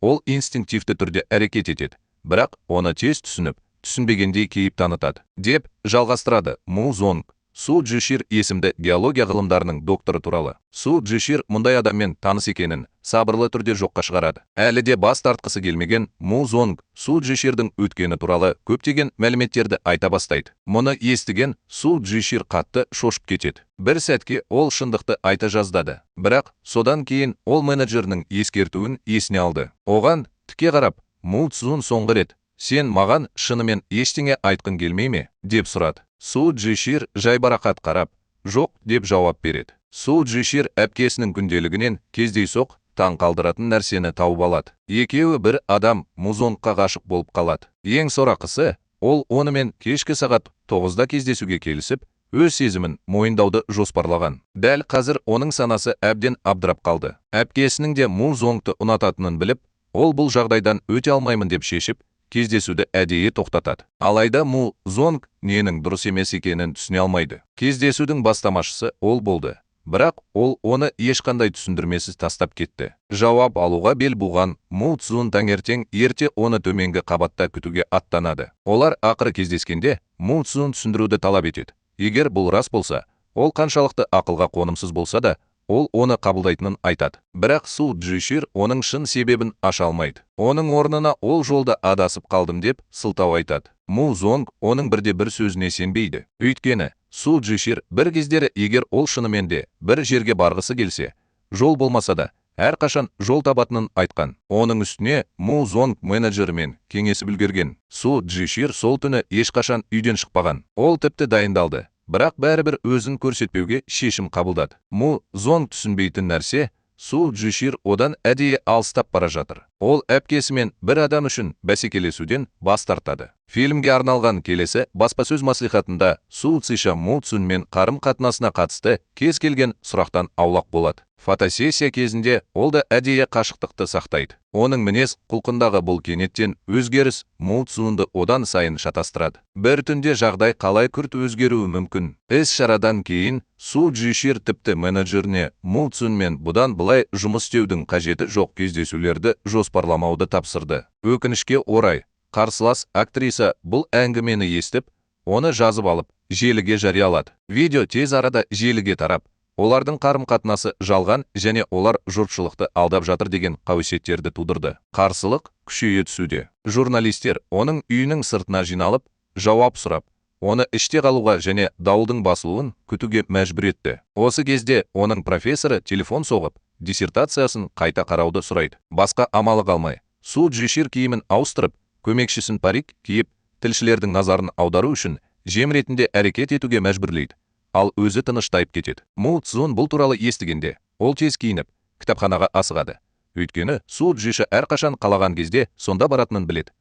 ол инстинктивті түрде әрекет етеді. Бірақ оны тез түсінбегендей кейіп танытады. Деп жалғастырады Му Зонг. Су Джишир есімді геология ғылымдарының докторы туралы. Су Джишир мұндай адаммен таныс екенін сабырлы түрде жоққа шығарады. Әлі де бас тартқысы келмеген Му Зонг Су Джиширдің өткені туралы көптеген мәліметтерді айта бастайды. Мұны естіген Су Джишир қатты шошып кетеді. Бір сәтке ол шындықты айта жаздады. Бірақ содан кейін ол менеджерінің ескертуін есіне алды. Оған тіке қарап, Му Цзун соңғы рет, сен маған шынымен ештеңе айтқың келмей ме? Деп сұрады. Су Джишир жайбарақат қарап, жоқ деп жауап береді. Су Джишир әпкесінің күнделігінен кездейсоқ таң қалдыратын нәрсені тауып алады. Екеуі бір адам Му Зонгқа ғашық болып қалады. Ең сорақысы, ол онымен кешкі сағат 9-да кездесуге келісіп, өз сезімін мойындауды жоспарлаған. Дәл қазір оның санасы әбден абдырап қалды. Әпкесінің де Му Зонгты ұнататынын біліп, ол бұл жағдайдан өте алмаймын деп шешіп, кездесуді әдейі тоқтатады. Алайда Му Зонг ненің дұрыс емес екенін түсіне алмайды. Кездесудің бастамашысы ол болды. Бірақ ол оны ешқандай түсіндірмесіз тастап кетті. Жауап алуға бел буған Му Цзун таңертең ерте оны төменгі қабатта күтуге аттанады. Олар ақыры кездескенде Му Цзун түсіндіруді талап етеді. Егер бұл рас болса, ол қаншалықты ақылға қонымсыз болса да, ол оны қабылдайтынын айтады. Бірақ Су Джишир оның шын себебін аша алмайды. Оның орнына ол жолда адасып қалдым деп сылтау айтады. Му Зонг оның бірде-бір сөзіне сенбейді. Өйткені Су Джишир бір кездері егер ол шынымен де бір жерге барғысы келсе, жол болмаса да әрқашан жол табатынын айтқан. Оның үстіне Му Зонг менеджерімен кеңесіп үлгерген. Су Джишир сол түні ешқашан үйден шықпаған. Ол тіпті дайындалды. Бірақ бәрібір өзін көрсетпеуге шешім қабылдады. Му Зонг түсінбейтін нәрсе, Су Джишир одан әдейі алыстап бара жатыр. Ол әпкесімен бір адам үшін бәсекелесуден бас тартады. Фильмге арналған келесі баспасөз маслихатында Су Цзиша Му Цзунмен қарым-қатынасына қатысты кез келген сұрақтан аулақ болады. Фотосессия кезінде ол да әдейі қашықтықты сақтайды. Оның мінез құлқындағы бұл кенеттен өзгеріс Му Цзунды одан сайын шатастырады. Бір түнде жағдай қалай күрт өзгеруі мүмкін. Іс-шарадан кейін Су Цзишир тіпті менеджеріне Му Цзунмен бұдан былай жұмыс істеудің қажеті жоқ кездесулерді жоспарламауды тапсырды. Өкінішке орай, қарсылас актриса бұл әңгімені естіп, оны жазып алып, желіге жариялады. Видео тез арада желіге тарап, олардың қарым-қатынасы жалған және олар жұртшылықты алдап жатыр деген қауесеттерді тудырды. Қарсылық күшейе түсуде. Журналистер оның үйінің сыртына жиналып, жауап сұрап, оны іште қалуға және дауылдың басылуын күтуге мәжбүр етті. Осы кезде оның профессоры телефон соғып, диссертациясын қайта қарауды сұрайды. Басқа амалы қалмай, Су Цзишир киімін ауыстырып, көмекшісін парик киіп, тілшілердің назарын аудару үшін жем ретінде әрекет етуге мәжбүрлейді. Ал өзі тыныштайып кетеді. Му Цзун бұл туралы естігенде, ол тез киініп, кітапханаға асығады. Өйткені Су Цзиша әрқашан қалаған кезде сонда баратынын біледі.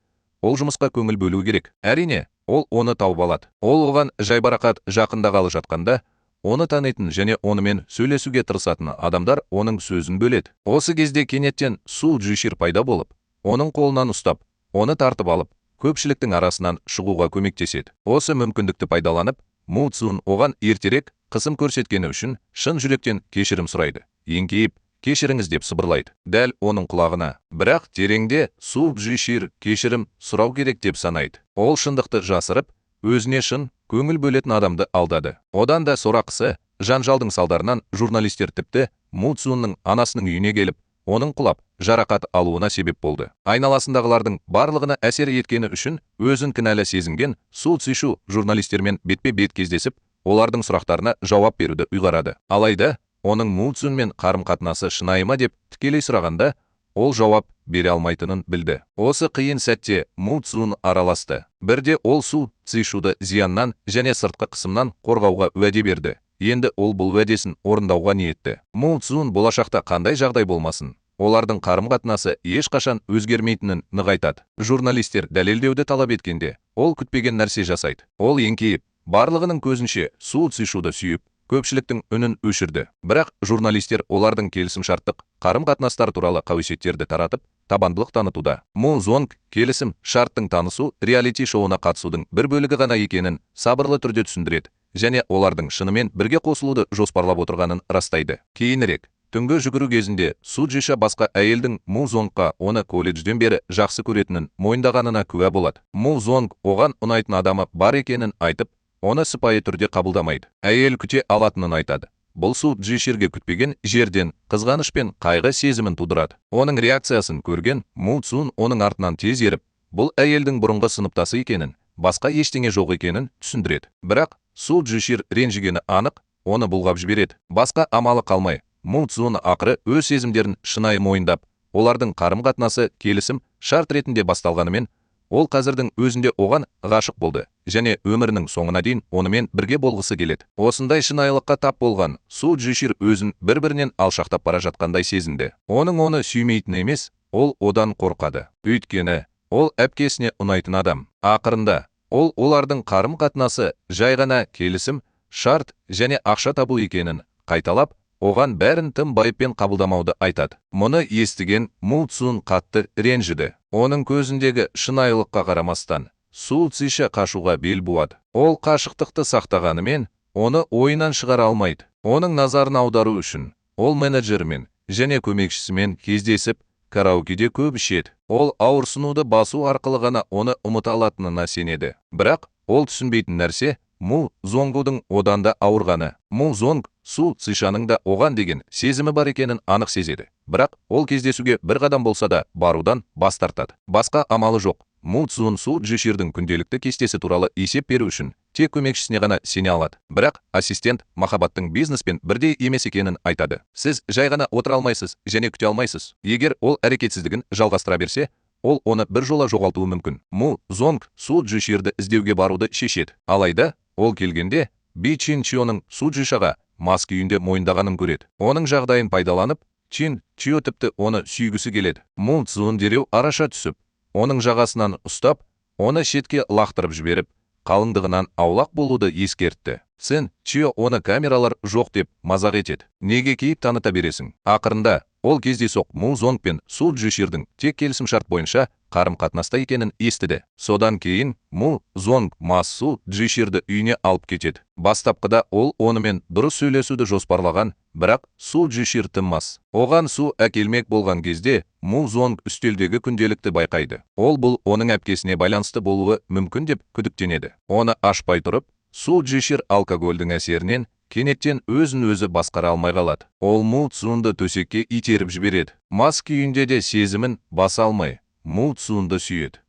Ол жұмысқа көңіл бөлу керек. Әрине, ол оны тауып алады. Ол оған жайбарақат жақындағалы жатқанда, оны танитын және онымен сөйлесуге тырысатын адамдар оның сөзін бөледі. Осы кезде кенеттен Су Цзишир пайда болып, оның қолынан ұстап, оны тартып алып, көпшіліктің арасынан шығуға көмектеседі. Осы мүмкіндікті пайдаланып, Му Цзун оған ертерек қысым көрсеткені үшін шын жүректен кешірім сұрайды. Еңкейіп, кешіріңіз деп сыбырлайды. Дәл оның құлағына. Бірақ тереңде Су Цзишир кешірім сұрау керек деп санайды. Ол шындықты жасырып, өзіне шын көңіл бөлетін адамды алдады. Одан да сорақысы, жанжалдың салдарынан журналистер тіпті Му Цзунның анасының үйіне келіп, оның құлап, жарақат алуына себеп болды. Айналасындағылардың барлығына әсер еткені үшін өзін кінәлі сезінген Су Цзишу журналистермен бетпе-бет кездесіп, олардың сұрақтарына жауап беруді ұйғарады. Алайда, оның Му Цзунмен қарым-қатынасы шынайы ма деп тікелей сұрағанда, ол жауап бере алмайтынын білді. Осы қиын сәтте Му Цзун араласты. Бірде ол Су Цзишуды зияннан және сыртқы қысымнан қорғауға уәде берді. Енді ол бұл уәдесін орындауға ниетті. Му Цзун болашақта қандай жағдай болмасын, олардың қарым-қатынасы ешқашан өзгермейтінін нығайтады. Журналистер дәлелдеуді талап еткенде, ол күтпеген нәрсе жасайды. Ол еңкейіп, барлығының көзінше Су Цзишуды сүйіп, көпшіліктің үнін өшірді. Бірақ журналистер олардың келісім-шарттық қарым-қатынастар туралы қауесеттерді таратып, табандылық танытуда. Му Зонг келісім шарттың танысу реалити шоуына қатысудың бір бөлігі ғана екенін сабырлы түрде түсіндіреді және олардың шынымен бірге қосылуды жоспарлап отырғанын растайды. Кейінірек, түнгі жүгіру кезінде Су Цзиша басқа әйелдің Му Зонгқа оны колледжден бері жақсы көретінін мойындағанына куә болады. Му Зонг оған ұнайтын адамы бар екенін айтып, оны сыпайы түрде қабылдамайды. Әйел күте алатынын айтады. Бұл Су Цзиширге күтпеген жерден қызғаныш пен қайғы сезімін тудырады. Оның реакциясын көрген Му Цзун оның артынан тез еріп, бұл әйелдің бұрынғы сыныптасы екенін, басқа ештеңе жоқ екенін түсіндіреді. Бірақ Су Цзишир ренжігені анық, оны бұлғап жібереді. Басқа амалы қалмай, Му Цзун ақыры өз сезімдерін шынайы мойындап, олардың қарым-қатынасы келісім шарт ретінде басталғанымен, ол қазірдің өзінде оған ғашық болды және өмірінің соңына дейін онымен бірге болғысы келеді. Осындай шынайылыққа тап болған Су Цзишир өзін бір-бірінен алшақтап бара жатқандай сезінді. Оның оны сүймейтін емес, ол одан қорқады. Өйткені ол әпкесіне ұнайтын адам. Ақырында ол олардың қарым-қатынасы жай ғана келісім, шарт және ақша табу екенін қайталап, оған бәрін тым байыппен қабылдамауды айтады. Мұны естіген Му Цзун қатты ренжіді. Оның көзіндегі шынайылыққа қарамастан, Су Цзиша қашуға бел буады. Ол қашықтықты сақтағанымен, оны ойынан шығара алмайды. Оның назарын аудару үшін, ол менеджермен және көмекшісімен кездесіп, караокеде көп ішеді. Ол ауырсынуды басу арқылы ғана оны ұмыта алатынына сенеді. Бірақ ол түсінбейтін нәрсе, Му Зонгудың одан да ауырғаны. Му Зонг Су Цзишаның да оған деген сезімі бар екенін анық сезеді. Бірақ ол кездесуге бір қадам болса да барудан бас тартады. Басқа амалы жоқ. Му Цзун Су Цзиширдің күнделікті кестесі туралы есеп беру үшін тек көмекшісіне ғана сене алады. Бірақ ассистент махаббаттың бизнеспен бірдей емес екенін айтады. Сіз жай ғана отыра алмайсыз және күте алмайсыз. Егер ол әрекетсіздігін жалғастыра берсе, ол оны бір жола жоғалтуы мүмкін. Му Зонг Су Цзиширді іздеуге баруды шешеді. Алайда, ол келгенде, Би Чин Чионың Су Цзишаға мас күйінде мойындағанын көреді. Оның жағдайын пайдаланып, Чин Чио тіпті оны сүйгісі келеді. Му Цзун дереу араша түсіп, оның жағасынан ұстап, оны шетке лақтырып жіберіп, қалыңдығынан аулақ болуды ескертті. Цзэн Чио оны камералар жоқ деп мазақ етеді. Неге кейіп таныта бересің? Ақырында ол кездейсоқ Му Зонг пен Су Чжиширдің тек келісімшарт бойынша қарым-қатынаста екенін естіді. Содан кейін Му Зонг Су Чжиширді үйіне алып кетеді. Бастапқыда ол онымен дұрыс сөйлесуді жоспарлаған, бірақ Су Чжишир тынбас. Оған су әкелмек болған кезде Му Зонг үстелдегі күнделікті байқайды. Ол бұл оның әпкесіне байланысты болуы мүмкін деп күдіктенеді. Оны ашпай тұрып, Су Чжишир алкогольдің әсерінен кенеттен өзін-өзі басқара алмай қалады. Ол Му Цзунды төсекке итеріп жібереді. Мас күйінде де сезімін баса алмай, Му Цзунды сүйеді.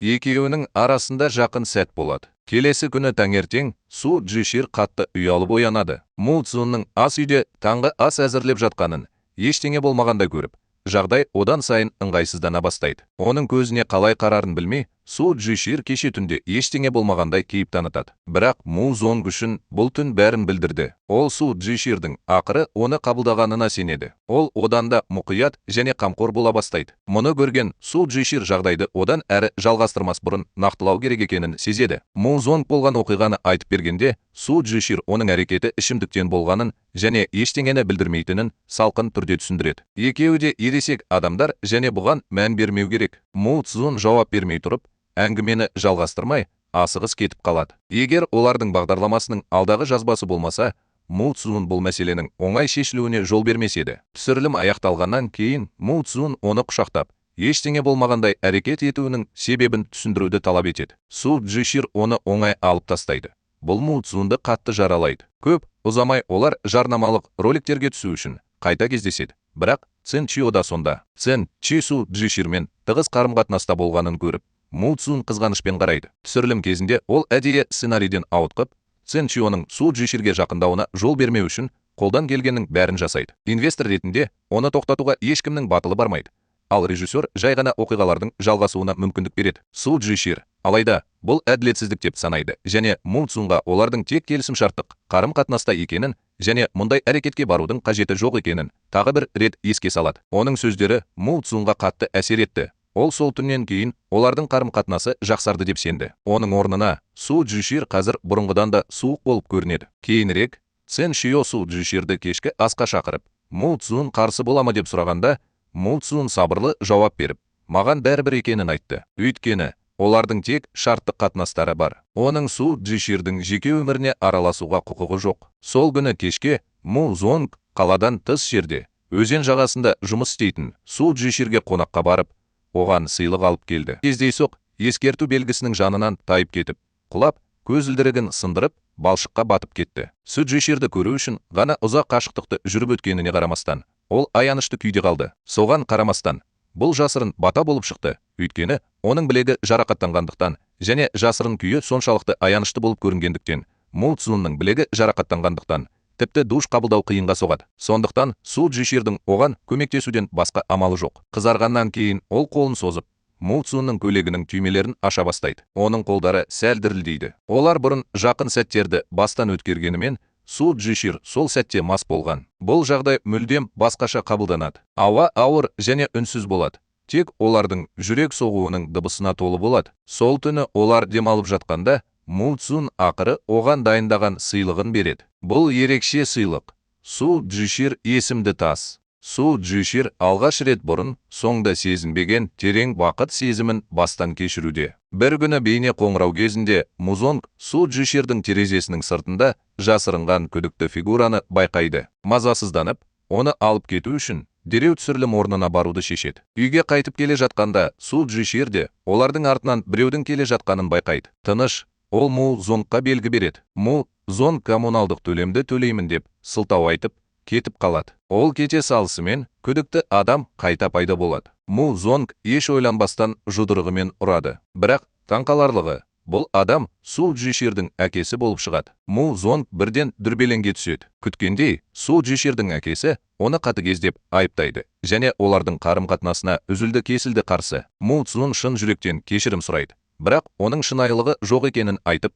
Екеуінің арасында жақын сәт болады. Келесі күні таңертең Су Чжишир қатты ұялып оянады. Му Цзунның ас үйде таңғы ас әзірлеп жатқанын ештеңе болмағандай көріп, жағдай одан сайын ыңғайсыздана бастайды. Оның көзіне қалай қарарын білмей, Су Чжишир кеше түнде ештеңе болмағандай кейіп танытады. Бірақ Му Зонг үшін бұл түн бәрін білдірді. Ол Су Чжиширдің ақыры оны қабылдағанына сенеді. Ол одан да мұқият және қамқор бола бастайды. Мұны көрген Су Чжишир жағдайды одан әрі жалғастырмас бұрын нақтылау керек екенін сезеді. Му Зонг болған оқиғаны айтып бергенде, Су Чжишир оның әрекеті ішімдіктен болғанын және ештеңені білдірмейтінін салқын түрде түсіндіреді. Екеуі де ересек адамдар және бұған мән бермеу керек. Му Цзун жауап бермей тұрып, әңгімені жалғастырмай, асығыс кетіп қалады. Егер олардың бағдарламасының алдағы жазбасы болмаса, Му Цзун бұл мәселенің оңай шешілуіне жол бермес еді. Түсірілім аяқталғаннан кейін Му Цзун оны құшақтап, ештеңе болмағандай әрекет етуінің себебін түсіндіруді талап етеді. Су Чжишир оны оңай алып тастайды. Бұл Му Цзунды қатты жаралайды. Көп ұзамай олар жарнамалық роликтерге түсу үшін қайта кездеседі. Бірақ Цзэн Чио да сонда. Цзэн Чи Су Чжиширмен тығыз қарым-қатынаста болғанын көріп, Му Цзун қызғанышпен қарайды. Түсірілім кезінде ол әдейі сценарийден ауытқып, Цзэн Чионың Су Чжиширге жақындауына жол бермеу үшін қолдан келгеннің бәрін жасайды. Инвестор ретінде оны тоқтатуға ешкімнің батылы бармайды. Ал режиссер жай ғана оқиғалардың жалғасуына мүмкіндік береді. Су Чжишир алайда бұл әділетсіздік деп санайды және Му Цзунға олардың тек келісімшарттық қарым-қатынаста екенін және мұндай әрекетке барудың қажеті жоқ екенін тағы бір рет еске салады. Оның сөздері Му Цзунға қатты әсер етті. Ол сол түннен кейін олардың қарым-қатынасы жақсарды деп сенді. Оның орнына Су Чжишир қазір бұрынғыдан да суық болып көрінеді. Кейінірек Цзэн Чио Су Чжиширді кешкі асқа шақырып, Му Цзун қарсы бола деп сұрағанда, Му Цзун сабырлы жауап беріп, маған бәрібір екенін айтты. Өйткені олардың тек шарттық қатынастары бар. Оның Су Чжиширдің жеке өміріне араласуға құқығы жоқ. Сол күні кешке Му Зонг қаладан тыс жерде, өзен жағасында жұмыс істейтін Су Чжиширге қонаққа барып, оған сыйлық алып келді. Кездейсоқ ескерту белгісінің жанынан тайып кетіп, құлап, көзілдірігін сындырып, балшыққа батып кетті. Су Чжиширді көру үшін ғана ұзақ қашықтықты жүріп өткеніне қарамастан, ол аянышты күйде қалды. Соған қарамастан, бұл жасырын бата болып шықты, өйткені оның білегі жарақаттанғандықтан және жасырын күйі соншалықты аянышты болып көрінгендіктен, Му Цзунның білегі жарақаттанғандықтан, тіпті душ қабылдау қиынға соғады. Сондықтан Су Чжиширдің оған көмектесуден басқа амалы жоқ. Қызарғаннан кейін ол қолын созып, Му Цзунның көйлегінің түймелерін аша бастайды. Оның қолдары сәл дірілдейді. Олар бұрын жақын сәттерді бастан өткергенімен, Су Чжишир сол сәтте мас болған. Бұл жағдай мүлдем басқаша қабылданады. Ауа ауыр және үнсіз болады. Тек олардың жүрек соғуының дыбысына толы болады. Сол түні олар демалып жатқанда, Му Цзун ақыры оған дайындаған сыйлығын береді. Бұл ерекше сыйлық. Су Чжишир есімді тас. Су Чжишир алғаш рет бұрын соңда сезінбеген терең бақыт сезімін бастан кешіруде. Бір күні бейне қоңырау кезінде Му Зонг Су Чжиширдің терезесінің сыртында жасырынған күдікті фигураны байқайды. Мазасызданып, оны алып кету үшін дереу түсірілім орнына баруды шешеді. Үйге қайтып келе жатқанда Су Чжишир де олардың артынан біреудің келе жатқанын байқайды. Тыныш, ол Му Зонгқа белгі береді. Му Зонг коммуналдық төлемді төлеймін деп сылтау айтып, кетіп қалады. Ол кете салысымен күдікті адам қайта пайда болады. Му Зонг еш ойланбастан жұдырығымен ұрады. Бірақ таңқаларлығы, бұл адам Су Чжиширдің әкесі болып шығады. Му Зонг бірден дүрбелеңге түседі. Күткендей, Су Чжиширдің әкесі оны қатыгездеп айыптайды және олардың қарым-қатынасына үзілді-кесілді қарсы. Му Цзун шын жүректен кешірім сұрайды. Бірақ оның шынайылығы жоқ екенін айтып,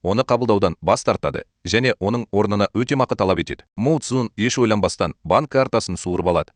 оны қабылдаудан бас тартады және оның орнына өтемақы талап етеді. Му Цзун еш ойланбастан банк картасын суырып алады.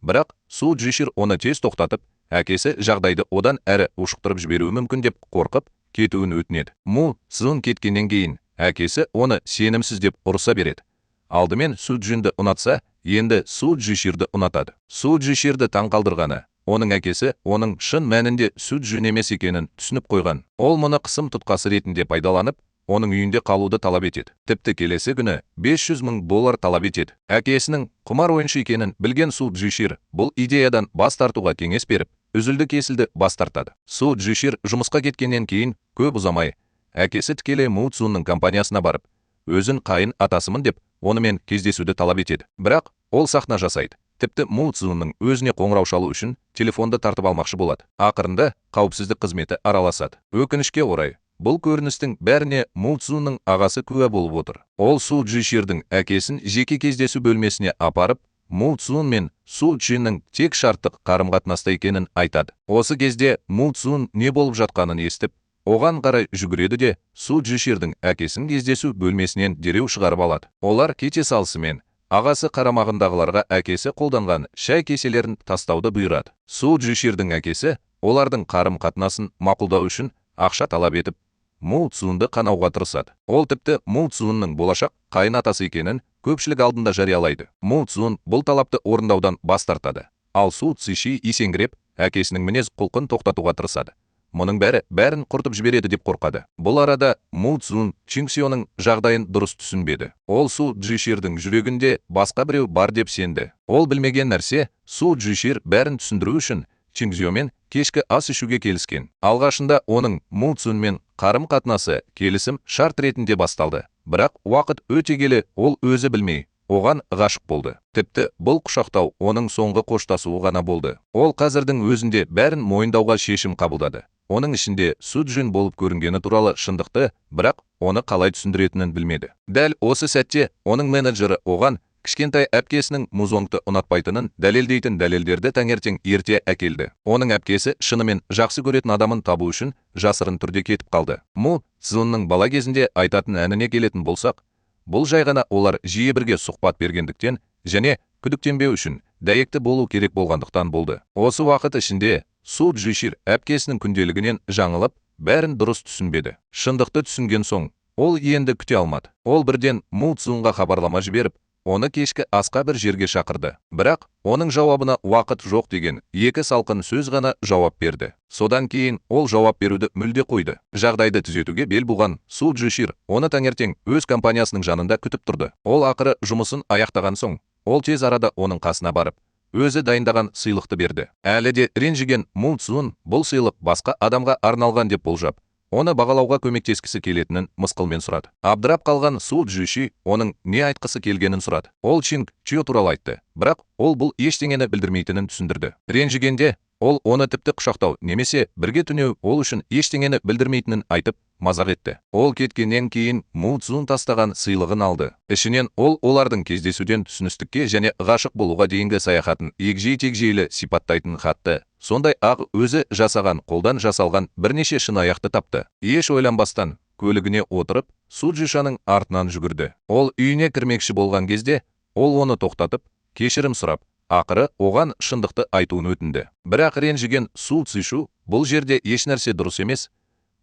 Бірақ Су Чжишир оны тез тоқтатып, әкесі жағдайды одан әрі ушықтырып жіберуі мүмкін деп қорқып, кетуін өтінеді. Му Цзун кеткеннен кейін әкесі оны сенімсіз деп ұрыса береді. Алдымен Су Чжинді ұнатса, енді Су Чжиширді ұнатады. Су Чжиширді таңқалдырғаны, оның әкесі оның шын мәнінде Су Чжин емес екенін түсініп қойған. Ол мұны қысым тұтқасы ретінде пайдаланып, оның үйінде қалуды талап етеді. Тіпті келесі күні $500,000 талап етеді. Әкесінің құмар ойыншы екенін білген Су Чжишир бұл идеядан бас тартуға кеңес беріп, үзілді-кесілді бас тартады. Су Чжишир жұмысқа кеткеннен кейін көп ұзамай, әкесі тікелей Му Цзунның компаниясына барып, өзін қайын атасымын деп, онымен кездесуді талап етеді. Бірақ ол сахна жасайды. Тіпті Му Цзунның өзіне қоңырау шалу үшін телефонды тартып алмақшы болады. Ақырында қауіпсіздік қызметі араласады. Өкінішке орай, бұл көріністің бәріне Му Цзунның ағасы куә болып отыр. Ол Су Чжиширдің әкесін жеке кездесу бөлмесіне апарып, Му Цзун мен Су Чжиннің тек шарттық қарым-қатынаста екенін айтады. Осы кезде Му Цзун не болып жатқанын естіп, оған қарай жүгіреді де Су Чжиширдің әкесін кездесу бөлмесінен дереу шығарып алады. Олар кете салысымен ағасы қарамағындағыларға әкесі қолданған шай кеселерін тастауды бұйырады. Су Чжиширдің әкесі олардың қарым-қатынасын мақұлдау үшін ақша талап етіп, Му Цзунды қанауға тырысады. Ол тіпті Му Цзунның болашақ қайын атасы екенін көпшілік алдында жариялайды. Му Цзун бұл талапты орындаудан бас тартады. Ал Су Цзиши есеңгіреп, әкесінің мінез құлқын тоқтатуға тырысады. Мұның бәрін құртып жібереді деп қорқады. Бұл арада Му Цзун Чингсионың жағдайын дұрыс түсінбеді. Ол Су Чжиширдің жүрегінде басқа біреу бар деп сенді. Ол білмеген нәрсе, Су Чжишир бәрін түсіндіру үшін Чингсионмен кешкі ас ішуге келіскен. Алғашында оның Му Цзунмен қарым-қатынасы келісім шарт ретінде басталды. Бірақ уақыт өте келе ол өзі білмей, оған ғашық болды. Тіпті бұл құшақтау оның соңғы қоштасуы ғана болды. Ол қазірдің өзінде бәрін мойындауға шешім қабылдады. Оның ішінде Су Чжин болып көрінгені туралы шындықты, бірақ оны қалай түсіндіретінін білмеді. Дәл осы сәтте оның менеджері оған кішкентай әпкесінің Музонгты ұнатпайтынын дәлелдейтін дәлелдерді таңертең ерте әкелді. Оның әпкесі шынымен жақсы көретін адамын табу үшін жасырын түрде кетіп қалды. Му Цзунның бала кезінде айтатын әніне келетін болсақ, бұл жай ғана олар жиі бірге сұхбат бергендіктен және күдіктенбеу үшін дәйекті болу керек болғандықтан болды. Осы уақыт ішінде Су Чжишир әпкесінің күнделігінен жаңылып, бәрін дұрыс түсінбеді. Шындықты түсінген соң, ол енді күте алмады. Ол бірден Му Цзунға хабарлама жіберіп, оны кешкі асқа бір жерге шақырды. Бірақ оның жауабына уақыт жоқ деген екі салқын сөз ғана жауап берді. Содан кейін ол жауап беруді мүлде қойды. Жағдайды түзетуге бел буған Су Чжишир оны таңертең өз компаниясының жанында күтіп тұрды. Ол ақыры жұмысын аяқтаған соң, ол тез арада оның қасына барып, өзі дайындаған сыйлықты берді. Әлі де ренжіген Му Цзун бұл сыйлық басқа адамға арналған деп болжап, оны бағалауға көмектескісі келетінін мысқылмен сұрады. Абдырап қалған Су Чжиши оның не айтқысы келгенін сұрады. Ол Чинг Чжио туралы айтты, бірақ ол бұл ештеңені білдірмейтінін түсіндірді. Ренжігенде ол оны тіпті құшақтау немесе бірге түнеу ол үшін ештеңені білдірмейтінін айтып, мазақ етті. Ол кеткеннен кейін Му Цзун тастаған сыйлығын алды. Ішінен ол олардың кездесуден түсіністікке және ғашық болуға дейінгі саяхатын егжей-тегжейлі сипаттайтын хатты, сондай ақ өзі жасаған қолдан жасалған бірнеше шынаяқты тапты. Еш ойланбастан көлігіне отырып, Су Чжишаның артынан жүгірді. Ол үйіне кірмекші болған кезде, ол оны тоқтатып, кешірім сұрап, ақыры оған шындықты айтуын өтінді. Бірақ ренжіген Су Цзишу бұл жерде ешнәрсе дұрыс емес,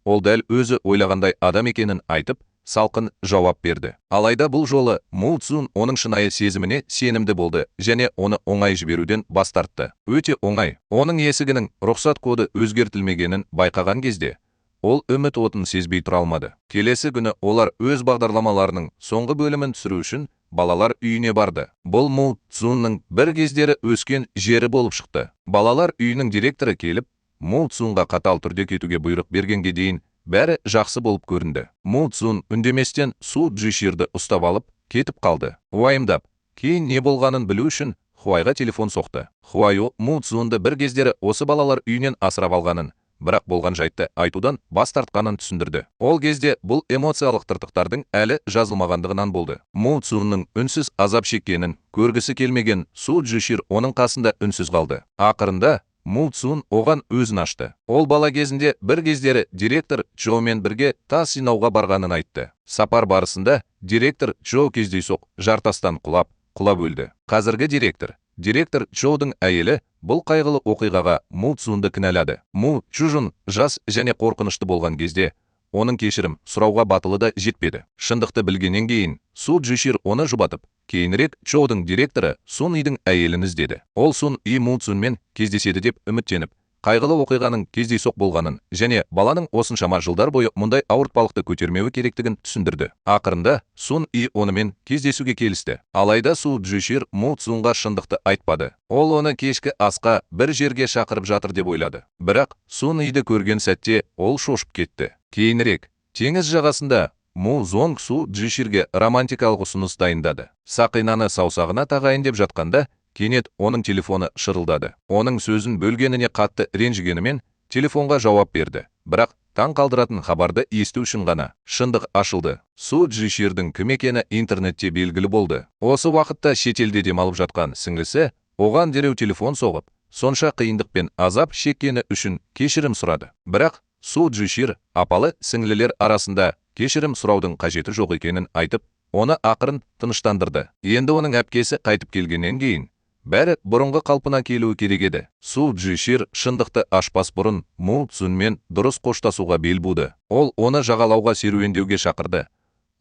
ол дәл өзі ойлағандай адам екенін айтып, салқын жауап берді. Алайда бұл жолы Му Цзун оның шынайы сезіміне сенімді болды және оны оңай жіберуден бас тартты. Өте оңай. Оның есігінің рұқсат коды өзгертілмегенін байқаған кезде, ол үміт отын сезбей тұра алмады. Келесі күні олар өз бағдарламаларының соңғы бөлімін түсіру үшін балалар үйіне барды. Бұл Му Цзунның бір кездері өскен жері болып шықты. Балалар үйінің директоры келіп, Му Цзунға қатал түрде кетуге бұйрық бергенге дейін бәрі жақсы болып көрінді. Му Цзун үндеместен Су Чжиширді ұстап алып, кетіп қалды. Уайымдап, кейін не болғанын білу үшін Хуайға телефон соқты. Хуай Му Цзунды бір кездері осы балалар үйінен асырап алғанын, бірақ болған жайтты айтудан бас тартқанын түсіндірді. Ол кезде бұл эмоциялық тыртықтардың әлі жазылмағандығынан болды. Му Цзунның үнсіз азап шеккенін көргісі келмеген Су Чжишир оның қасында үнсіз қалды. Ақырында Му Цун оған өзін ашты. Ол бала кезінде бір кездері директор Джомен бірге тас жинауға барғанын айтты. Сапар барысында директор Джо кездейсоқ жартастан құлап өлді. Қазіргі директор Джоудың әйелі бұл қайғылы оқиғаға Му Цунды кінәлады. Му Чужун жас және қорқынышты болған кезде оның кешірім сұрауға батылы да жетпеді. Шындықты білгеннен кейін Су Джишир оны жұбатып, кейінірек Джоудың директоры Сун Идің әйелін іздеді. Ол Сун И Му Цунмен кездеседі деп үміттеніп, қайғылы оқиғаның кездейсоқ болғанын және баланың осыншама жылдар бойы мұндай ауыртпалықты көтермеуі керектігін түсіндірді. Ақырында Сун И онымен кездесуге келісті. Алайда Су Джишир Му Цунға шындықты айтпады. Ол оны кешкі асқа бір жерге шақырып жатыр деп ойлады. Бірақ Сун Иді көрген сәтте ол шошып кетті. Кейінірек теңіз жағасында Му Зонг Су Джиширге романтикалық ұсыныс дайындады. Сақинаны саусағына тағайын деп жатқанда кенет оның телефоны шырылдады. Оның сөзін бөлгеніне қатты ренжігенімен телефонға жауап берді. Бірақ таң қалдыратын хабарды есту үшін ғана шындық ашылды. Су Джиширдің кім екені интернетте белгілі болды. Осы уақытта шетелде демалып жатқан сіңлісі оған дереу телефон соғып, сонша қиындық пен азап шеккені үшін кешірім сұрады. Бірақ Су Джишир апалы сіңлілер арасында кешірім сұраудың қажеті жоқ екенін айтып, оны ақырын тыныштандырды. Енді оның әпкесі қайтып келгеннен кейін бәрі бұрынғы қалпына келуі керек еді. Су Джишир шындықты ашпас бұрын Му Цунмен дұрыс қоштасуға бел буды. Ол оны жағалауға серуендеуге шақырды.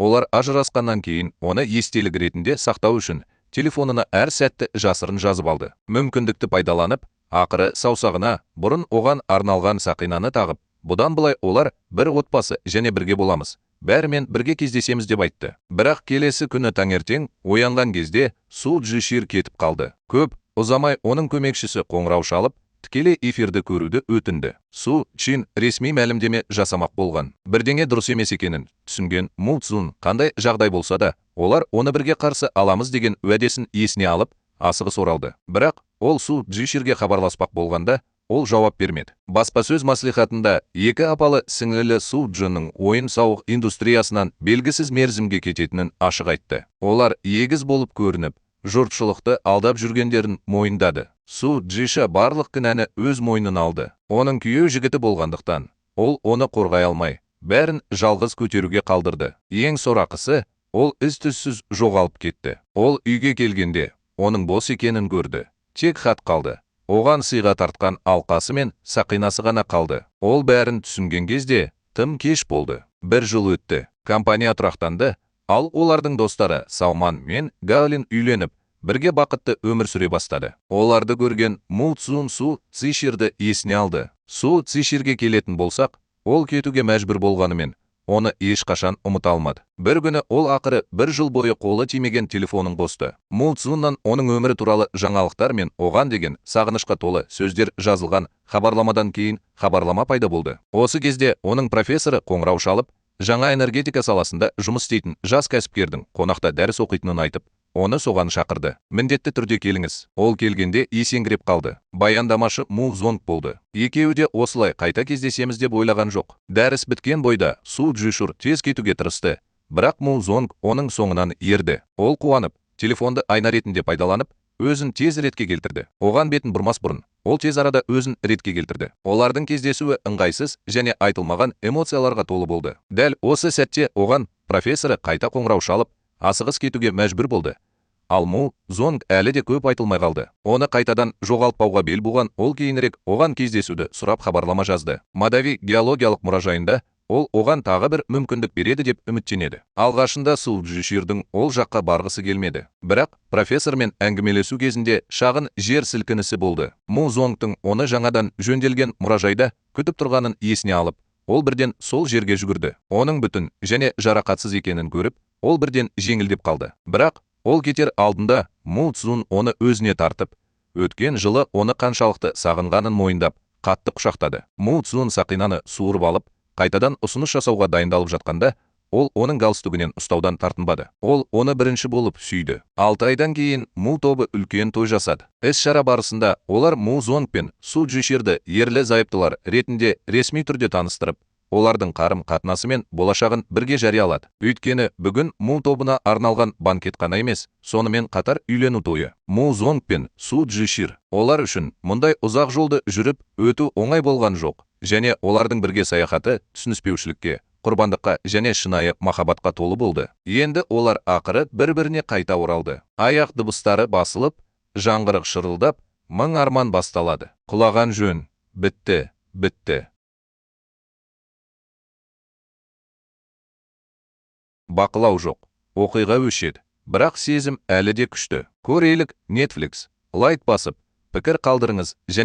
Олар ажырасқаннан кейін оны естелік ретінде сақтау үшін телефонына әр сәтті жасырын жазып алды. Мүмкіндікті пайдаланып, ақыры саусағына бұрын оған арналған сақинаны тағып, бұдан былай олар бір отбасы және бірге боламыз. Бәрімен бірге кездесеміз деп айтты. Бірақ келесі күні таңертең оянған кезде Су Джишир кетіп қалды. Көп ұзамай оның көмекшісі қоңырау шалып, тікелей эфирді көруді өтінді. Су Чин ресми мәлімдеме жасамақ болған. Бірдеңе дұрыс емес екенін түсінген Му Цун қандай жағдай болса да, олар оны бірге қарсы аламыз деген уәдесін есіне алып, асығыс оралды. Бірақ ол Су Джиширге хабарласпақ болғанда, ол жауап бермеді. Баспасөз маслихатында екі апалы сіңлілі Су Джиннің ойын-сауық индустриясынан белгісіз мерзімге кететінін ашық айтты. Олар егіз болып көрініп, жұртшылықты алдап жүргендерін мойындады. Су Джиша барлық кінәні өз мойнына алды. Оның күйеу жігіті болғандықтан, ол оны қорғай алмай, бәрін жалғыз көтеруге қалдырды. Ең сорақысы, ол із-түзсіз жоғалып кетті. Ол үйге келгенде, оның бос екенін көрді. Тек хат қалды. Оған сыйға тартқан алқасы мен сақинасы ғана қалды. Ол бәрін түсінген кезде тым кеш болды. Бір жыл өтті. Компания тұрақтанды, ал олардың достары Салман мен Гаолин үйленіп, бірге бақытты өмір сүре бастады. Оларды көрген Му Цун Су Циширді есіне алды. Су Циширге келетін болсақ, ол кетуге мәжбүр болғанымен, оны ешқашан ұмыта алмады. Бір күні ол ақыры бір жыл бойы қолы тимеген телефонын қосты. Му Цуннан оның өмірі туралы жаңалықтар мен оған деген сағынышқа толы сөздер жазылған хабарламадан кейін хабарлама пайда болды. Осы кезде оның профессоры қоңырау шалып, жаңа энергетика саласында жұмыс істейтін жас кәсіпкердің қонақта дәріс оқитынын айтып, оны соған шақырды. Міндетті түрде келіңіз. Ол келгенде есеңгіреп қалды. Баяндамашы Му Зонг болды. Екеуі де осылай қайта кездесеміз деп ойлаған жоқ. Дәріс біткен бойда Су Джишир тез кетуге тырысты. Бірақ Му Зонг оның соңынан ерді. Ол қуанып, телефонды айна ретінде пайдаланып, өзін тез ретке келтірді. Оған бетін бұрмас бұрын, ол тез арада өзін ретке келтірді. Олардың кездесуі ыңғайсыз және айтылмаған эмоцияларға толы болды. Дәл осы сәтте оған профессоры қайта қоңырау шалып, асығыс кетуге мәжбүр болды. Ал Му Зонг әлі де көп айтылмай қалды. Оны қайтадан жоғалтпауға бел буған ол кейінірек оған кездесуді сұрап хабарлама жазды. Мадави геологиялық мұражайында ол оған тағы бір мүмкіндік береді деп үміттенеді. Алғашында Су Джиширдің ол жаққа барғысы келмеді. Бірақ профессормен әңгімелесу кезінде шағын жер сілкінісі болды. Му Зонгтың оны жаңадан жөнделген мұражайда күтіп тұрғанын есіне алып, ол бірден сол жерге жүгірді. Оның бүтін және жарақатсыз екенін көріп, ол бірден жеңілдеп қалды. Бірақ ол кетер алдында Му Цун оны өзіне тартып, өткен жылы оны қаншалықты сағынғанын мойындап, қатты құшақтады. Му Цун сақинаны суырып алып, қайтадан ұсыныс жасауға дайындалып жатқанда, ол оның галстугінен ұстаудан тартынбады. Ол оны бірінші болып сүйді. 6 айдан кейін Му тобы үлкен той жасады. Іс-шара барысында олар Му Зонг пен Су Джиширді ерлі зайыптылар ретінде ресми түрде таныстырып, олардың қарым-қатынасы мен болашағын бірге жариялады. Өйткені бүгін Му тобына арналған банкет қана емес, сонымен қатар үйлену тойы. Му Зонг пен Су Джишир. Олар үшін мұндай ұзақ жолды жүріп өту оңай болған жоқ, және олардың бірге саяхаты түсініспеушілікке, құрбандыққа және шынайы махаббатқа толы болды. Енді олар ақыры бір-біріне қайта оралды. Аяқ дыбыстары басылып, жаңғырық шырылдап, мың арман басталады. Құлаған жөн. Бітті, бітті. Бақылау жоқ. Оқиға өшеді. Бірақ сезім әлі де күшті. Көрелік Netflix. Лайк басып, пікір қалдырыңыз және